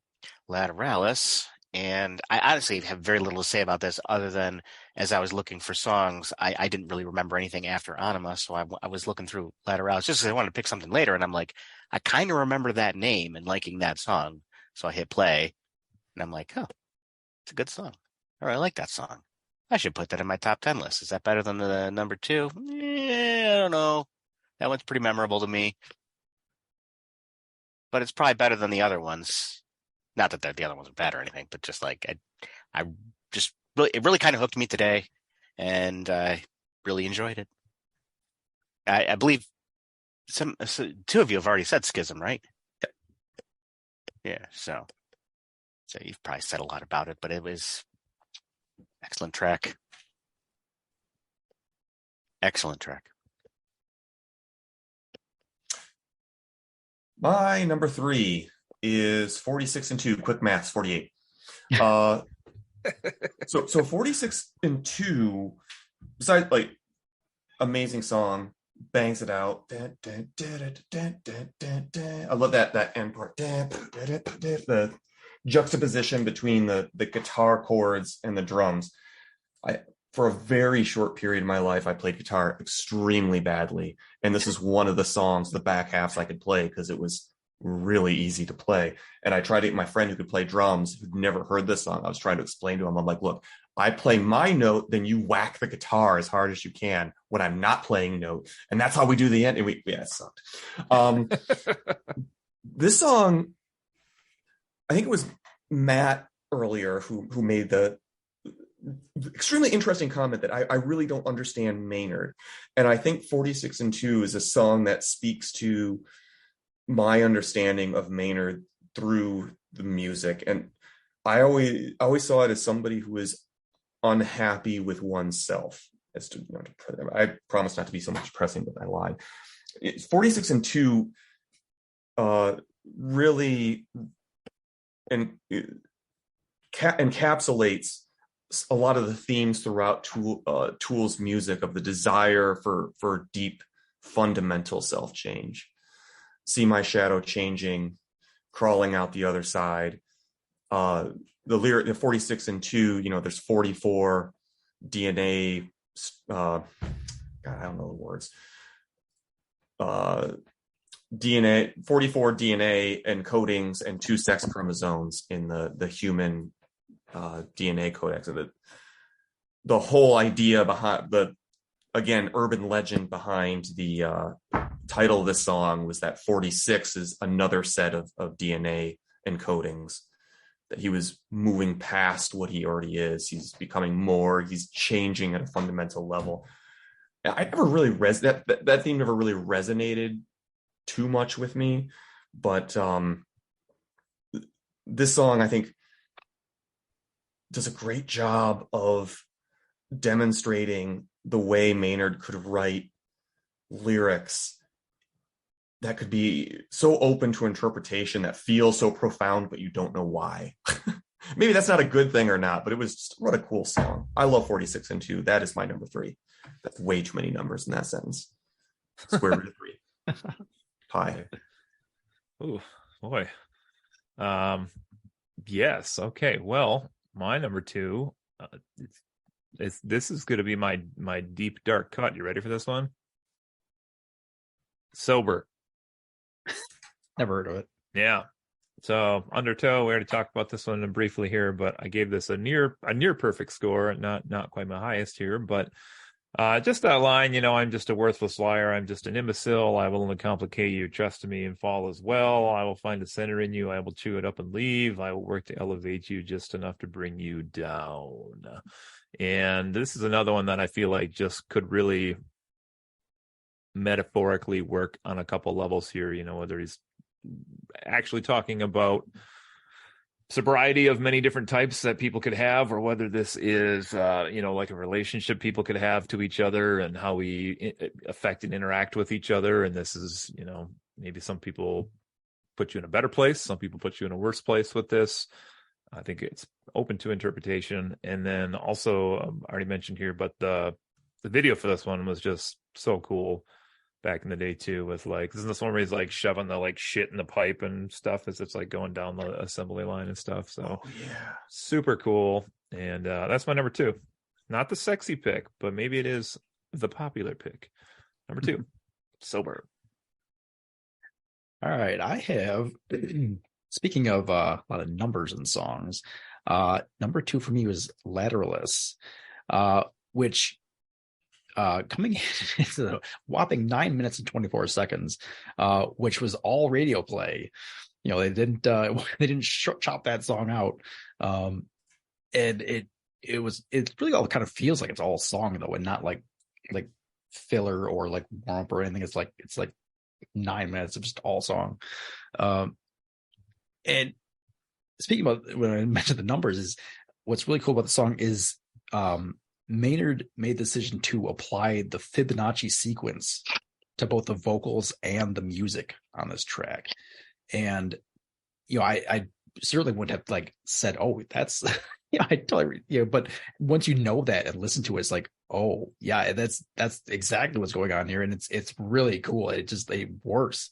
Lateralis. And I honestly have very little to say about this other than as I was looking for songs, I didn't really remember anything after Anima. So I was looking through Lateralis just because I wanted to pick something later. And I'm like, I kind of remember that name and liking that song. So I hit play and I'm like, oh, it's a good song. Or I like that song. I should put that in my top 10 list. Is that better than the number 2? I don't know. That one's pretty memorable to me. But it's probably better than the other ones. Not that the other ones are bad or anything, but just like I just really, it really kind of hooked me today, and I really enjoyed it. I believe two of you have already said Schism, right? Yeah, so you've probably said a lot about it, but it was excellent track. Excellent track. My number 3 is 46 and 2. Quick maths, 48. So 46 and 2, besides like amazing song, bangs it out. I love that end part. The juxtaposition between the guitar chords and the drums. For a very short period of my life, I played guitar extremely badly. And this is one of the songs, the back halves I could play because it was really easy to play. And I tried to get my friend who could play drums, who'd never heard this song. I was trying to explain to him, I'm like, look, I play my note, then you whack the guitar as hard as you can when I'm not playing note. And that's how we do the end. And it sucked. This song, I think it was Matt earlier who made the extremely interesting comment that I really don't understand Maynard. And I think 46 and 2 is a song that speaks to my understanding of Maynard through the music. And I always saw it as somebody who is unhappy with oneself. As to, I promise not to be so much depressing, but I lied. 46 and 2 really encapsulates a lot of the themes throughout Tool's music of the desire for deep, fundamental self-change. See my shadow changing, crawling out the other side. The lyric, the 46 and 2, there's 44 DNA. God, I don't know the words. DNA, 44 DNA encodings and 2 sex chromosomes in the human DNA codex. And the whole idea behind urban legend behind the title of this song was that 46 is another set of DNA encodings, that he was moving past what he already is. He's becoming more, he's changing at a fundamental level. I never really that theme never really resonated too much with me, but this song, I think, does a great job of demonstrating the way Maynard could write lyrics that could be so open to interpretation, that feel so profound, but you don't know why. Maybe that's not a good thing or not, but it was just, what a cool song. I love 46 and 2. That is my number 3. That's way too many numbers in that sentence. Square root of 3. Pi. Oh boy. Yes. Okay. Well, my number 2. This is going to be my deep dark cut. You ready for this one? Sober. Never heard of it. Yeah. So Undertow, we already talked about this one briefly here, but I gave this a near perfect score, not quite my highest here, but just that line, I'm just a worthless liar, I'm just an imbecile, I will only complicate you, trust me and fall as well, I will find a center in you, I will chew it up and leave, I will work to elevate you just enough to bring you down. And this is another one that I feel like just could really metaphorically work on a couple levels here, whether he's actually talking about sobriety of many different types that people could have, or whether this is like a relationship people could have to each other and how we affect and interact with each other. And this is, maybe some people put you in a better place, some people put you in a worse place with this. I think it's open to interpretation. And then also, I already mentioned here, but the video for this one was just so cool back in the day too, with like, isn't this one where he's like shoving the like shit in the pipe and stuff as it's like going down the assembly line and stuff. So yeah, super cool. And that's my number 2. Not the sexy pick, but maybe it is the popular pick. Number 2, Sober. All right, I have speaking of a lot of numbers and songs, number 2 for me was Lateralus, which coming into a whopping 9 minutes and 24 seconds, which was all radio play. They didn't chop that song out, and it really all kind of feels like it's all song though, and not like filler or like warm up or anything. It's like 9 minutes of just all song. And speaking about when I mentioned the numbers, is what's really cool about the song is Maynard made the decision to apply the Fibonacci sequence to both the vocals and the music on this track. And, I certainly wouldn't have like said, oh, that's, I totally, but once you know that and listen to it, it's like, oh yeah, that's exactly what's going on here. And it's really cool. It works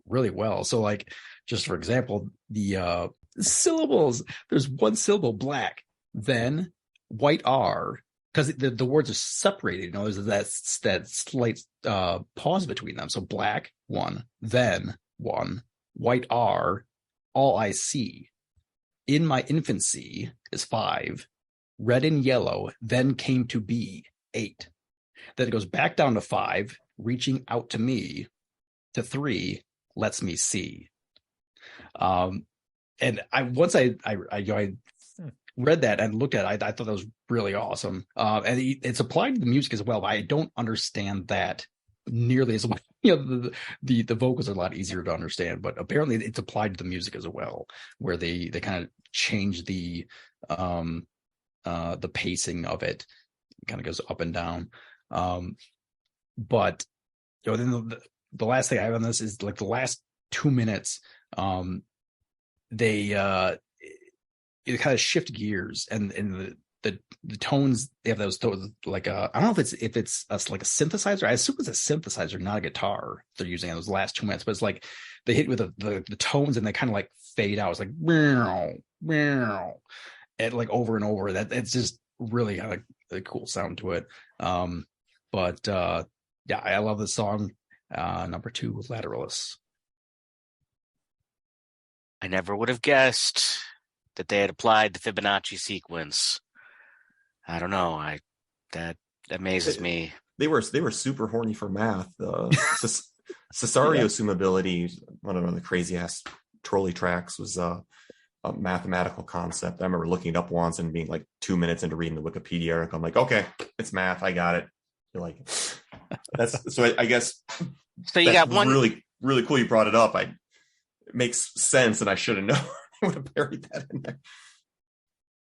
really well. So like, just for example, the syllables, there's one syllable black, then white R, because the words are separated. There's that slight pause between them. So black 1, then 1, white R, all I see. In my infancy is 5, red and yellow, then came to be 8. Then it goes back down to 5, reaching out to me, to 3, lets me see. And once I read that and looked at it, I thought that was really awesome. And it's applied to the music as well, but I don't understand that nearly as well. The vocals are a lot easier to understand, but apparently it's applied to the music as well, where they kind of change the pacing of it. It kind of goes up and down. But then the last thing I have on this is like the last 2 minutes. They kind of shift gears, and the tones, they have those tones like I don't know if it's like a synthesizer. I assume it's a synthesizer, not a guitar they're using in those last 2 minutes, but it's like they hit with the tones and they kind of like fade out. It's like meow, meow, and like over and over. That it's just really kind of a cool sound to it. But yeah, I love the song. Number 2 with Lateralus. I never would have guessed that they had applied the Fibonacci sequence. I don't know. That amazes me. They were super horny for math. Cesario assumability, one of the crazy ass trolley tracks, was a mathematical concept. I remember looking it up once and being like 2 minutes into reading the Wikipedia article. I'm like, okay, it's math. I got it. You're like, that's so. I guess. So you got one really, really cool. You brought it up. It makes sense, and I should have known. I would have buried that in there.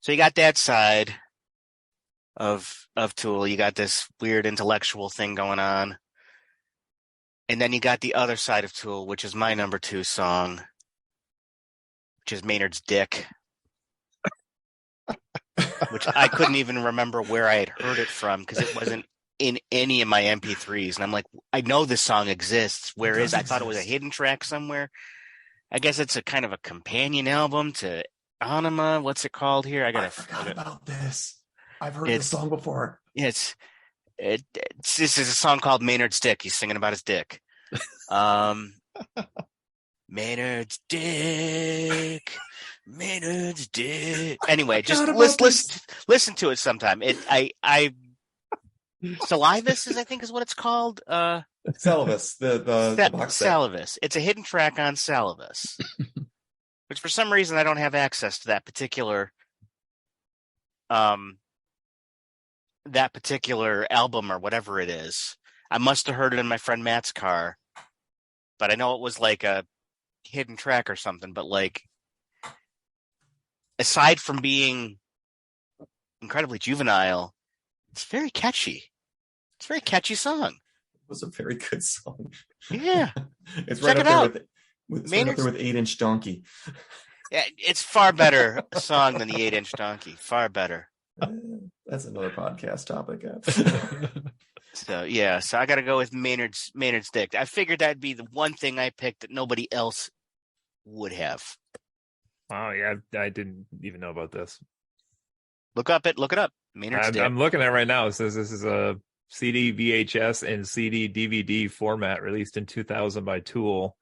So you got that side of Tool. You got this weird intellectual thing going on. And then you got the other side of Tool, which is my number 2 song, which is Maynard's Dick. Which I couldn't even remember where I had heard it from because it wasn't in any of my MP3s. And I'm like, I know this song exists. Where is it? I thought it was a hidden track somewhere. I guess it's a kind of a companion album to Anima. What's it called here? I forgot about this. I've heard this song before. This is a song called Maynard's Dick. He's singing about his dick. Maynard's Dick. Maynard's Dick. Anyway, just listen to it sometime. Salivus I think is what it's called. Salivus, the box set. Salivus. It's a hidden track on Salivus, which for some reason I don't have access to that particular album or whatever it is. I must have heard it in my friend Matt's car, but I know it was like a hidden track or something. But like, aside from being incredibly juvenile, it's very catchy. It's a very catchy song. It was a very good song. Yeah. It's Check right it up there out. with right up there with 8-Inch Donkey. Yeah, it's far better a song than the 8-Inch Donkey. Far better. That's another podcast topic. So I got to go with Maynard's Dick. I figured that'd be the one thing I picked that nobody else would have. Wow, yeah, I didn't even know about this. Look it up. Maynard's Dick. I'm looking at it right now. It says this is a CD, VHS, and CD DVD format released in 2000 by Tool,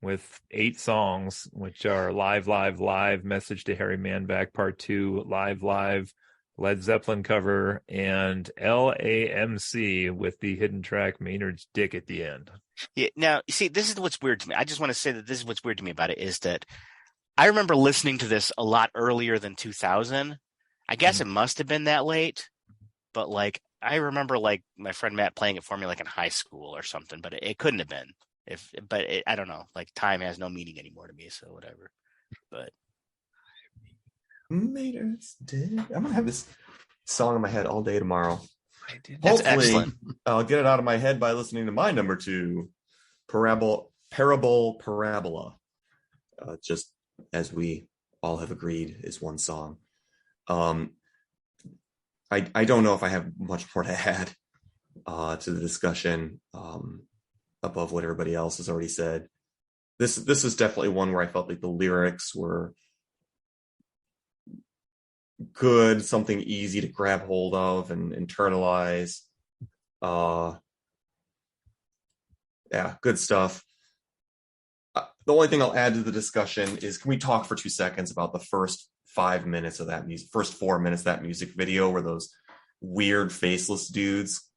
with 8 songs, which are Live, Live, Live, Message to Harry Manback Part 2, Live, Live, Led Zeppelin cover, and LAMC with the hidden track Maynard's Dick at the end. Yeah. Now, see, this is what's weird to me. I just want to say that this is what's weird to me about it is that I remember listening to this a lot earlier than 2000. I guess it must have been that late, but like I remember like my friend Matt playing it for me like in high school or something, but it couldn't have been. I don't know. Like time has no meaning anymore to me, so whatever. But Maynard's Dick. I'm gonna have this song in my head all day tomorrow. That's Hopefully, excellent. I'll get it out of my head by listening to my number 2, Parabola. Just as we all have agreed, is one song. I don't know if I have much more to add to the discussion above what everybody else has already said. This is definitely one where I felt like the lyrics were good, something easy to grab hold of and internalize. Yeah, good stuff. The only thing I'll add to the discussion is, can we talk for 2 seconds about the first 5 minutes of that music, first 4 minutes of that music video, where those weird faceless dudes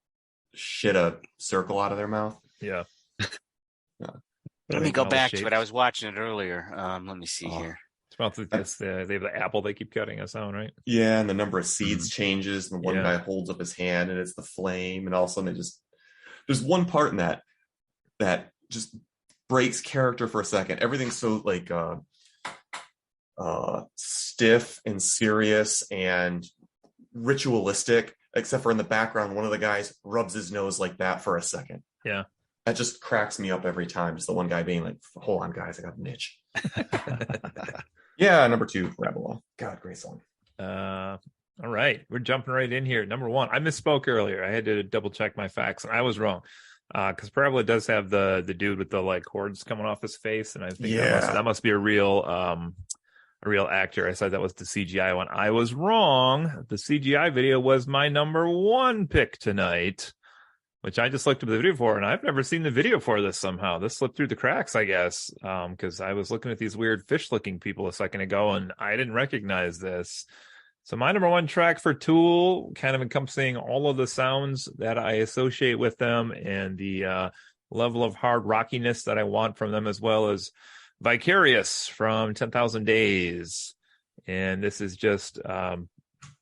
shit a circle out of their mouth? Yeah. Let me go back to it. I was watching it earlier. Let me see here. It's about they have the apple they keep cutting us on, right? Yeah, and the number of seeds changes, and the one guy holds up his hand, and it's the flame, and all of a sudden there's one part in that just breaks character for a second. Everything's so like stiff and serious and ritualistic, except for in the background, one of the guys rubs his nose like that for a second. Yeah. That just cracks me up every time. Just the one guy being like, hold on, guys, I got an itch. Yeah, number 2, Parabola. God, great song. All right. We're jumping right in here. Number 1. I misspoke earlier. I had to double check my facts, and I was wrong. Because Parabola does have the dude with the like cords coming off his face, and I think that must be a real actor. I said that was the CGI one. I was wrong. The CGI video was my number 1 pick tonight, which I just looked at the video for, and I've never seen the video for this somehow. This slipped through the cracks, I guess, because I was looking at these weird fish-looking people a second ago, and I didn't recognize this. So my number 1 track for Tool, kind of encompassing all of the sounds that I associate with them and the level of hard rockiness that I want from them, as well as Vicarious from 10,000 Days. And this is just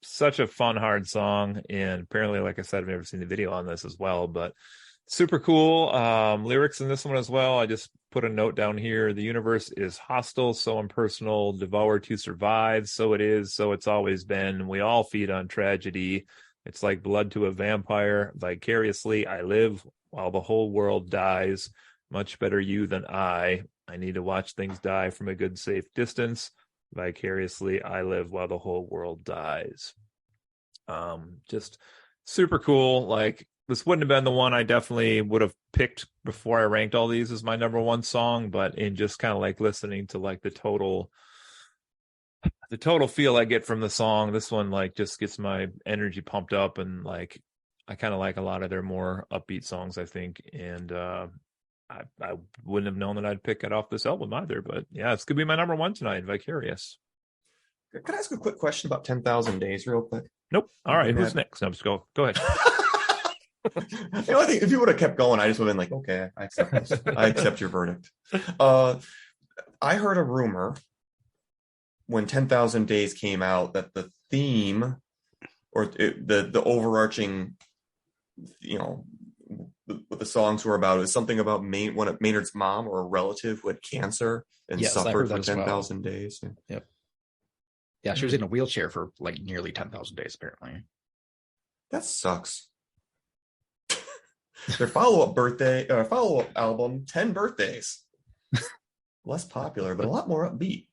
such a fun, hard song. And apparently, like I said, I've never seen the video on this as well, but super cool. Lyrics in this one as well. I just put a note down here. The universe is hostile, so impersonal, devour to survive. So it is, so it's always been. We all feed on tragedy. It's like blood to a vampire. Vicariously, I live while the whole world dies. Much better you than I. I need to watch things die from a good, safe distance. Vicariously, I live while the whole world dies. Just super cool. Like, this wouldn't have been the one I definitely would have picked before I ranked all these as my number 1 song, but in just kind of like listening to like the total feel I get from the song, this one like just gets my energy pumped up, and like I kind of like a lot of their more upbeat songs, I think, and I wouldn't have known that I'd pick it off this album either, but yeah, it's gonna be my number 1 tonight, Vicarious. Can I ask a quick question about 10,000 Days real quick? Nope. All right, who's next? No, just go ahead. I think if you would have kept going, I just would have been like, okay, I accept this. I accept your verdict. I heard a rumor when 10,000 Days came out that the theme or the overarching, what the songs were about. It was something about one of Maynard's mom or a relative who had cancer and Yes, I suffered heard for that as well. 10,000 days. Yep. Yeah, she was in a wheelchair for like nearly 10,000 days, apparently. That sucks. Their follow-up album, 10 Birthdays. Less popular, but a lot more upbeat.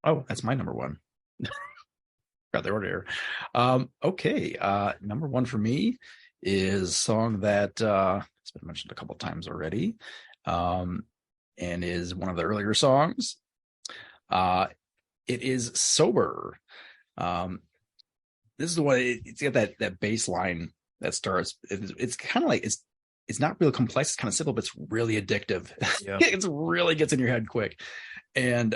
Oh, that's my number one. Got the order here. Okay. Number one for me is a song that has been mentioned a couple of times already. And is one of the earlier songs. It is Sober. This is the one. It's got that bass line that starts. It's kind of like it's not real complex. It's kind of simple, but it's really addictive. Yeah. It really gets in your head quick. And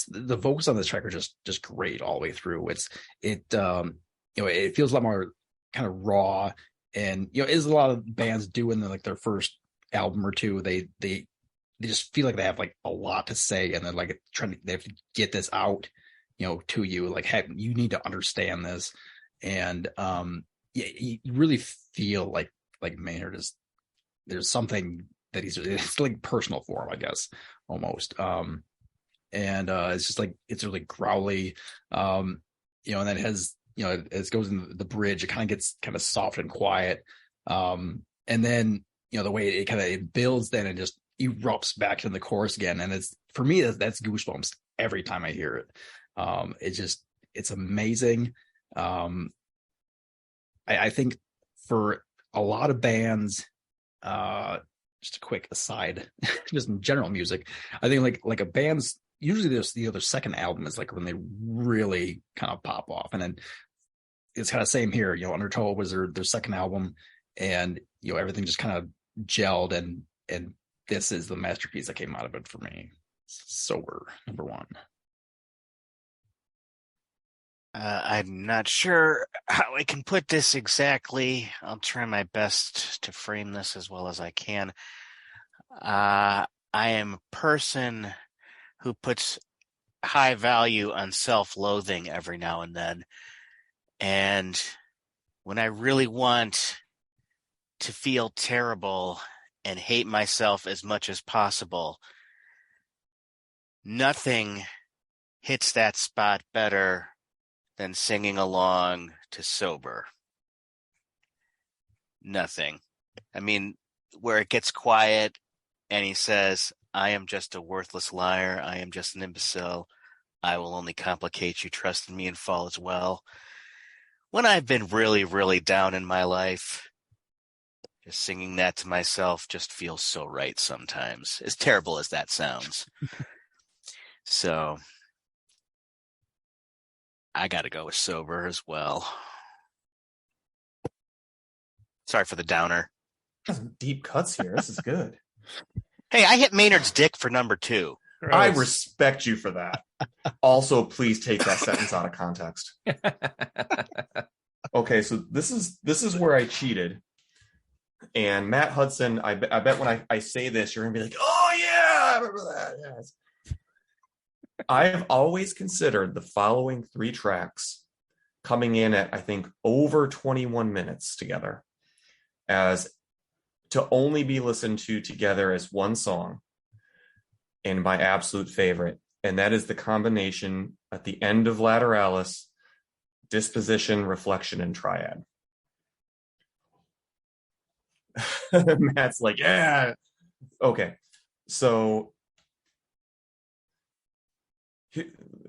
the vocals on this track are just great all the way through. It feels a lot more kind of raw, and is a lot of bands doing like their first album or two. They just feel like they have like a lot to say, and they're like they have to get this out, to you. Like, hey, you need to understand this, and you really feel like Maynard there's something that it's like personal for him, I guess, almost. And it's just like it's really growly, and then it has as it goes in the bridge, it kind of gets kind of soft and quiet, and then the way it builds, then it just erupts back in the chorus again, and it's for me that's goosebumps every time I hear it. It's amazing. I think for a lot of bands, just a quick aside, just in general music, I think like a band's usually their second album is like when they really kind of pop off, and then it's kind of same here. Undertow was their second album, and everything just kind of gelled, and this is the masterpiece that came out of it for me. Sober, number one. I'm not sure how I can put this exactly. I'll try my best to frame this as well as I can. I am a person who puts high value on self-loathing every now and then. And when I really want to feel terrible and hate myself as much as possible, nothing hits that spot better than singing along to Sober. Nothing. I mean, where it gets quiet and he says, I am just a worthless liar. I am just an imbecile. I will only complicate you. Trust in me and fall as well. When I've been really, really down in my life, just singing that to myself just feels so right sometimes, as terrible as that sounds. So I got to go with Sober as well. Sorry for the downer. Some deep cuts here. This is good. Hey, I hit Maynard's dick for number 2. Gross. I respect you for that. Also, please take that sentence out of context. Okay, so this is where I cheated. And Matt Hudson, I bet when I say this, you're gonna be like, oh yeah, I remember that. Yes. I have always considered the following 3 tracks coming in at, I think, over 21 minutes together as to only be listened to together as one song, and my absolute favorite. And that is the combination at the end of Lateralis, Disposition, Reflection, and Triad. Matt's like, yeah. Okay. So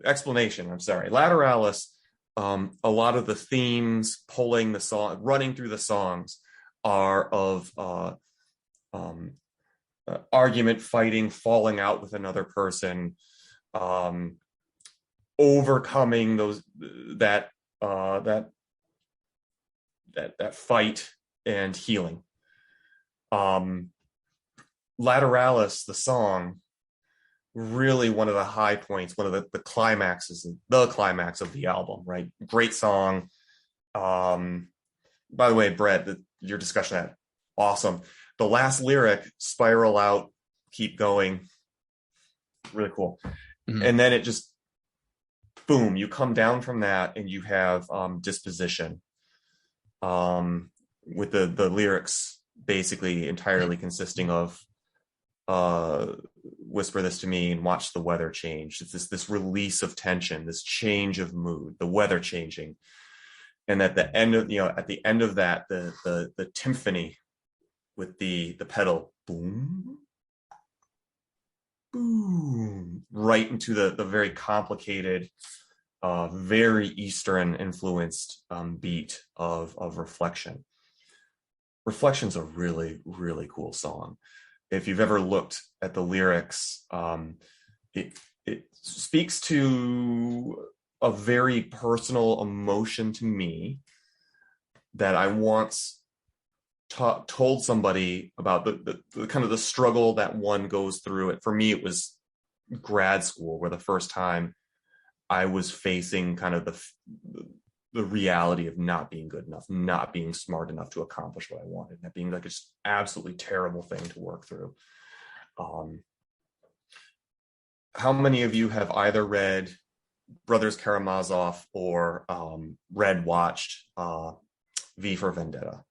explanation, I'm sorry. Lateralis, a lot of the themes pulling the song, running through the songs are of argument, fighting, falling out with another person, overcoming that fight and healing. Lateralis, the song, really one of the high points, one of the climaxes, the climax of the album, right? Great song. By the way, Brett, your discussion of that, awesome. The last lyric, spiral out, keep going, really cool. Mm-hmm. And then it just, boom, you come down from that and you have Disposition. with the lyrics basically entirely consisting of whisper this to me and watch the weather change. It's this release of tension, this change of mood, the weather changing. And at the end of that, the timpani with the pedal, boom, boom, right into the very complicated, very Eastern influenced beat of Reflection. Reflection's a really, really cool song. If you've ever looked at the lyrics, it speaks to a very personal emotion to me that I once told somebody about the kind of the struggle that one goes through. And for me, it was grad school, where the first time I was facing kind of the reality of not being good enough, not being smart enough to accomplish what I wanted, that being like a just absolutely terrible thing to work through. How many of you have either read Brothers Karamazov or watched V for Vendetta?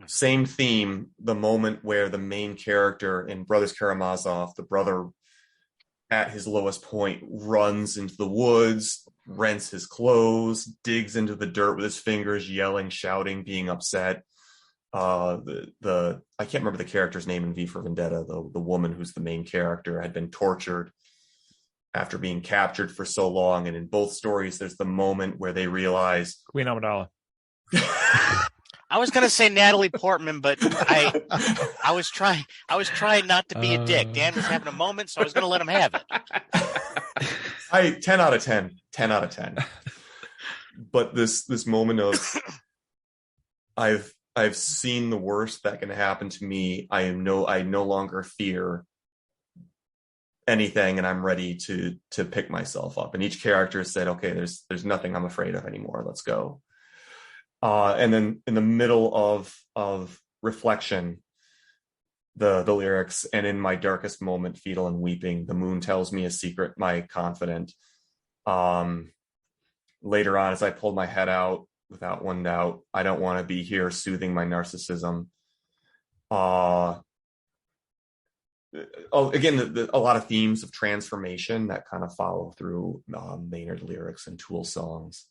Same theme, the moment where the main character in Brothers Karamazov, the brother at his lowest point, runs into the woods, rents his clothes, digs into the dirt with his fingers, yelling, shouting, being upset. I can't remember the character's name in V for Vendetta. The woman who's the main character had been tortured after being captured for so long, and in both stories, there's the moment where they realize Queen Amidala. I was gonna say Natalie Portman, but I was trying not to be a dick. Dan was having a moment, so I was gonna let him have it. 10 out of 10. 10 out of 10. But this moment of I've seen the worst that can happen to me. I no longer fear anything, and I'm ready to pick myself up. And each character said, okay, there's nothing I'm afraid of anymore. Let's go. And then in the middle of Reflection, the lyrics, and in my darkest moment, fetal and weeping, the moon tells me a secret, my confident. Later on, as I pulled my head out, without one doubt, I don't want to be here soothing my narcissism. Again, a lot of themes of transformation that kind of follow through Maynard lyrics and Tool songs.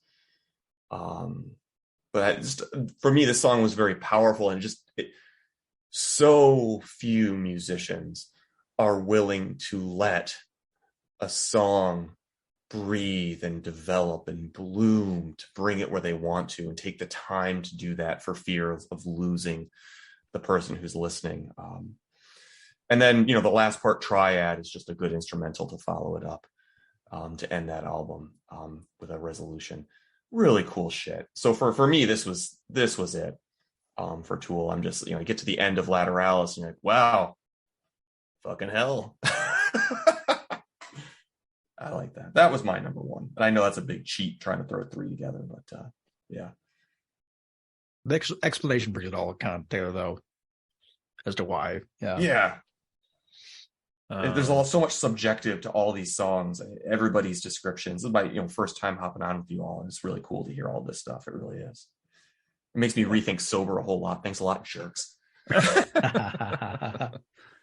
But for me, this song was very powerful, and so few musicians are willing to let a song breathe and develop and bloom to bring it where they want to, and take the time to do that for fear of losing the person who's listening. And then, the last part, Triad, is just a good instrumental to follow it up, to end that album with a resolution. Really cool shit. So for me, this was it for Tool. I'm just, you get to the end of Lateralis and you're like, wow, fucking hell. I like that. That was my number one. And I know that's a big cheat trying to throw three together, but yeah. The explanation brings it all kind of there, though, as to why. Yeah. There's so much subjective to all these songs, everybody's descriptions. This is my first time hopping on with you all, and it's really cool to hear all this stuff. It really is. It makes me rethink Sober a whole lot. Thanks a lot, jerks.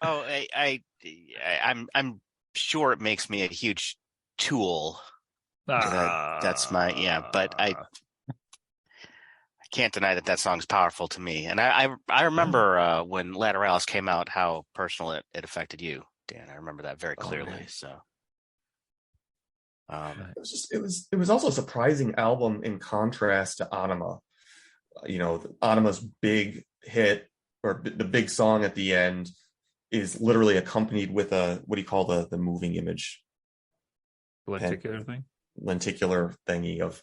I'm sure it makes me a huge tool. That's my but I can't deny that song's powerful to me. And I remember when Lateralis came out, how personal it affected you, Dan. I remember that very clearly. So it was also a surprising album in contrast to Anima. Anima's big hit, or the big song at the end, is literally accompanied with a, what do you call the moving image? Lenticular thing? Lenticular thingy of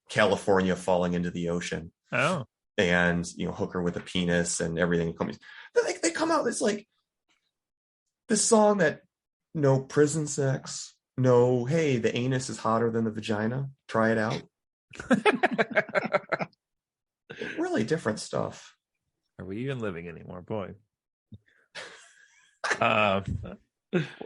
California falling into the ocean. Oh. And, Hooker with a penis and everything. They come out, it's like this song that no prison sex, no, hey, the anus is hotter than the vagina. Try it out. Really different stuff. Are we even living anymore, boy?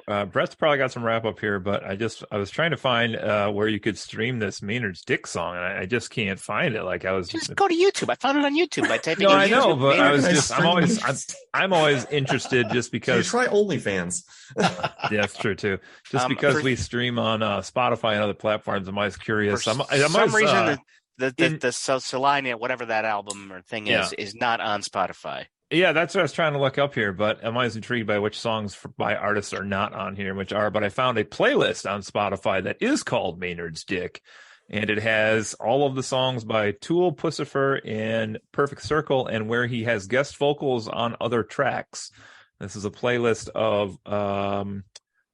Brett's probably got some wrap up here, but I was trying to find where you could stream this Maynard's Dick song, and I just can't find it. Like I was Just go to YouTube. I found it on YouTube by typing no, in I know, YouTube. but I Maynard. was just I'm always interested just So you because try OnlyFans. yeah, that's true too. Just because we stream on Spotify and other platforms, I'm always curious. For I'm some always, reason, the Solania, whatever that album or thing is not on Spotify. yeah, that's what I was trying to look up here, but I'm always intrigued by which songs by artists are not on here, which are. But I found a playlist on Spotify that is called Maynard's Dick, and it has all of the songs by Tool, Pussifer, and Perfect Circle, and where he has guest vocals on other tracks. This is a playlist of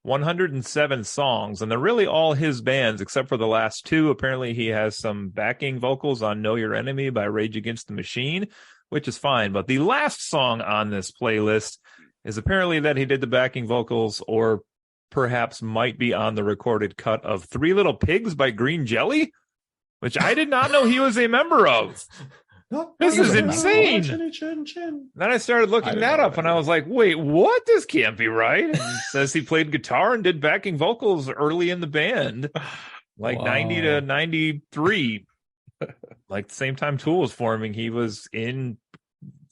107 songs, and they're really all his bands except for the last two. Apparently, he has some backing vocals on Know Your Enemy by Rage Against the Machine, which is fine. But the last song on this playlist is apparently that he did the backing vocals, or perhaps might be on the recorded cut of Three Little Pigs by Green Jelly, which I did not know he was a member of. This is insane. Then I started looking that up, and I was like, wait, what? This can't be right. And it says he played guitar and did backing vocals early in the band, like 90 to 93. Like the same time Tool was forming, he was in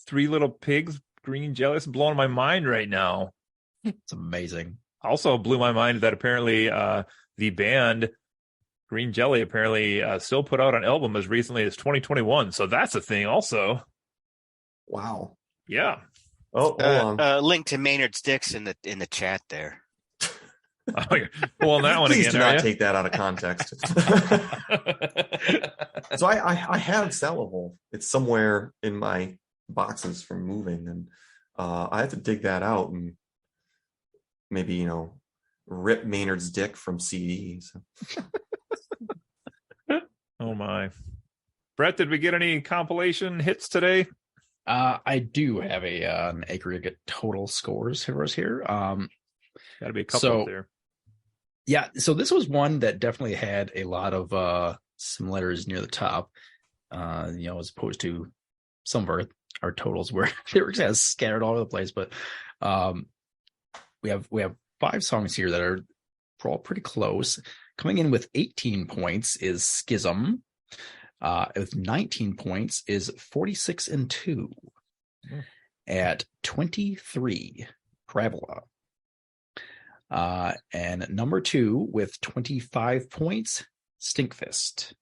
Three Little Pigs, Green Jelly. It's blowing my mind right now. It's amazing. Also blew my mind that apparently the band Green Jelly apparently still put out an album as recently as 2021. So that's a thing also. Wow. Yeah. Oh, hold on. Link to Maynard's Dicks in the chat there. Oh, you're pulling that one Please again, do not are take that out of context. So I have Sellable. It's somewhere in my boxes from moving, and I have to dig that out and maybe rip Maynard's dick from CDs. Oh my. Brett, did we get any compilation hits today? I do have an aggregate total scores for us here. Got to be a couple up there. Yeah, so this was one that definitely had a lot of similarities near the top, as opposed to some of our totals where they were kind of scattered all over the place. But we have 5 songs here that are all pretty close. Coming in with 18 points is Schism. With 19 points is 46 and 2. At 23, Parabola. And number 2 with 25 points, Stinkfist.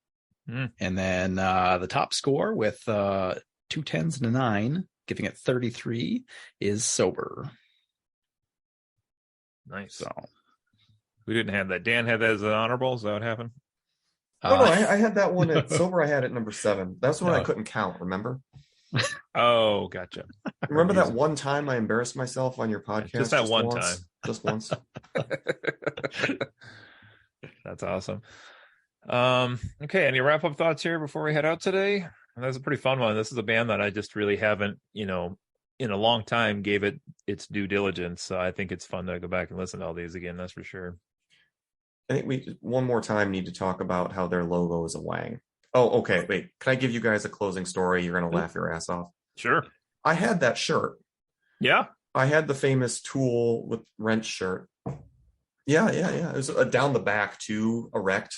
And then the top score with 2 10s and a 9, giving it 33, is Sober. Nice. So we didn't have that. Dan had that as an honorable. Is that what happened? No, I had that one at Sober. I had it number 7. That's the one I couldn't count. Remember? Oh, gotcha. Remember that one time I embarrassed myself on your podcast? Just that one time. Just once. That's awesome. Okay, any wrap-up thoughts here before we head out today? That's a pretty fun one. This is a band that I just really haven't, in a long time gave it its due diligence. So I think it's fun to go back and listen to all these again. That's for sure. I think we one more time need to talk about how their logo is a wang. Oh, okay. Wait, can I give you guys a closing story? You're going to laugh your ass off. Sure. I had that shirt. Yeah. I had the famous Tool with wrench shirt. Yeah. It was a down the back too, erect.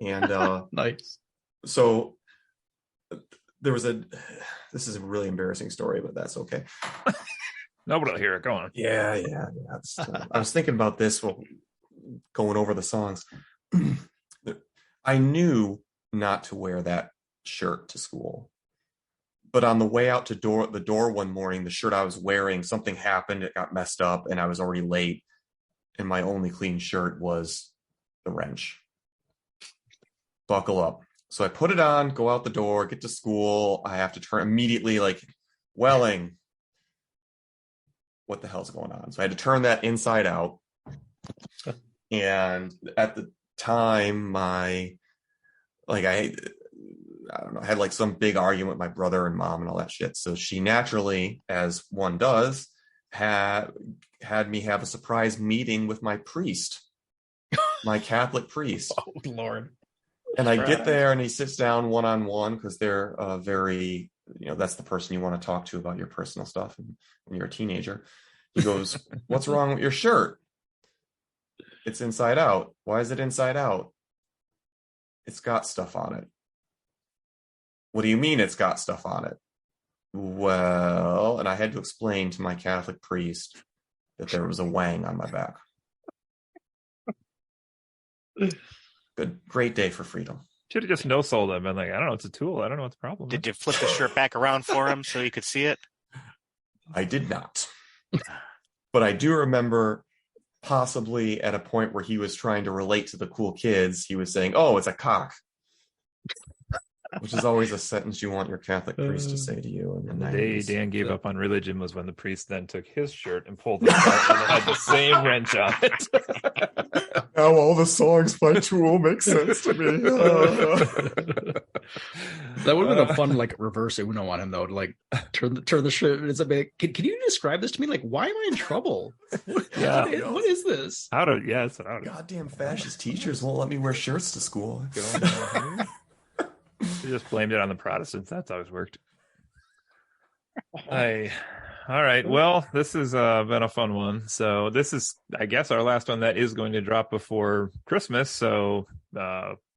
And nice. So there was this is a really embarrassing story, but that's okay. Nobody will hear it. Go on. Yeah. I was thinking about this while going over the songs. I knew not to wear that shirt to school. But on the way out to the door one morning, the shirt I was wearing, something happened. It got messed up and I was already late. And my only clean shirt was the wrench. Buckle up. So I put it on, go out the door, get to school. I have to turn immediately Welling. What the hell's going on? So I had to turn that inside out. And at the time, I don't know, I had some big argument with my brother and mom and all that shit. So she naturally, as one does, had me have a surprise meeting with my priest, my Catholic priest. Oh, Lord. And I get there and he sits down one-on-one because they're very, that's the person you want to talk to about your personal stuff when you're a teenager. He goes, "What's wrong with your shirt? It's inside out. Why is it inside out? It's got stuff on it." "What do you mean it's got stuff on it?" "Well," and I had to explain to my Catholic priest that there was a wang on my back. Great day for freedom. Should have just no-sold him and like, I don't know, it's a tool. I don't know what the problem is. Did you flip the shirt back around for him so you could see it? I did not. But I do remember possibly at a point where he was trying to relate to the cool kids, he was saying, "Oh, it's a cock." Which is always a sentence you want your Catholic priest to say to you in the The day 90s. Dan gave up on religion was when the priest then took his shirt and pulled it apart and it had the same wrench on it. Now all the songs by Tool make sense to me. That would have been a fun like reverse Uno on him though, to like turn the shirt. It's a bit. Can you describe this to me? Like, why am I in trouble? Yeah. What is this? Goddamn fascist teachers won't let me wear shirts to school. You just blamed it on the Protestants. That's always worked. All right. Well, this has been a fun one. So this is, I guess, our last one that is going to drop before Christmas. So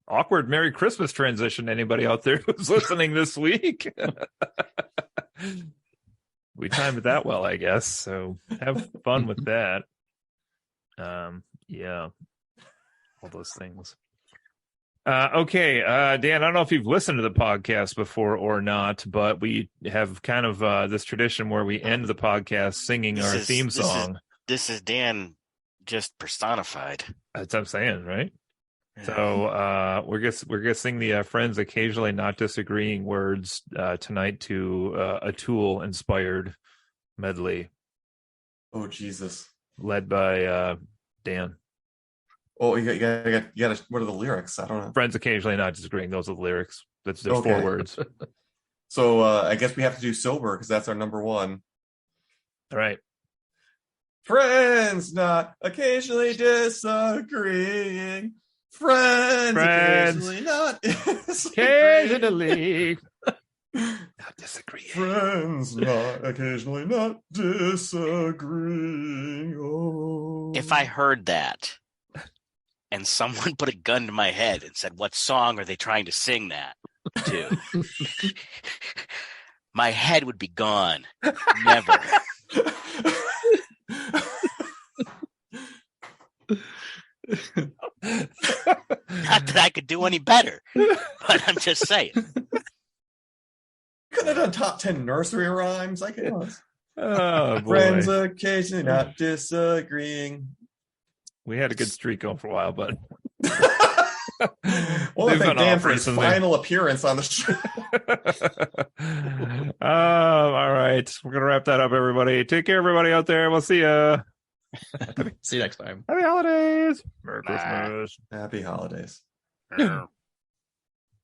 awkward Merry Christmas transition. Anybody out there who's listening this week? We timed it that well, I guess. So have fun with that. Yeah. All those things. Okay, Dan, I don't know if you've listened to the podcast before or not, but we have kind of this tradition where we end the podcast singing our theme song. This is Dan just personified. That's what I'm saying, right? Yeah. So we're gonna sing the Friends Occasionally Not Disagreeing words tonight to a Tool inspired medley. Oh Jesus! Led by Dan. Oh, you got. What are the lyrics? I don't know. Friends Occasionally Not Disagreeing. Those are the lyrics. There's 4 words. So I guess we have to do Sober because that's our number one. All right. Friends not occasionally disagreeing. Friends occasionally not occasionally not disagreeing. Friends not occasionally not disagreeing. Oh. If I heard that and someone put a gun to my head and said, "What song are they trying to sing that to?" My head would be gone. Never. Not that I could do any better, but I'm just saying. Could have done top 10 nursery rhymes. I could. Oh, boy. Friends occasionally not disagreeing. We had a good streak going for a while, but well, I thank Dan for his final appearance on the show. All right. We're going to wrap that up, everybody. Take care, everybody out there. We'll see you. See you next time. Happy holidays. Merry Christmas. Happy holidays.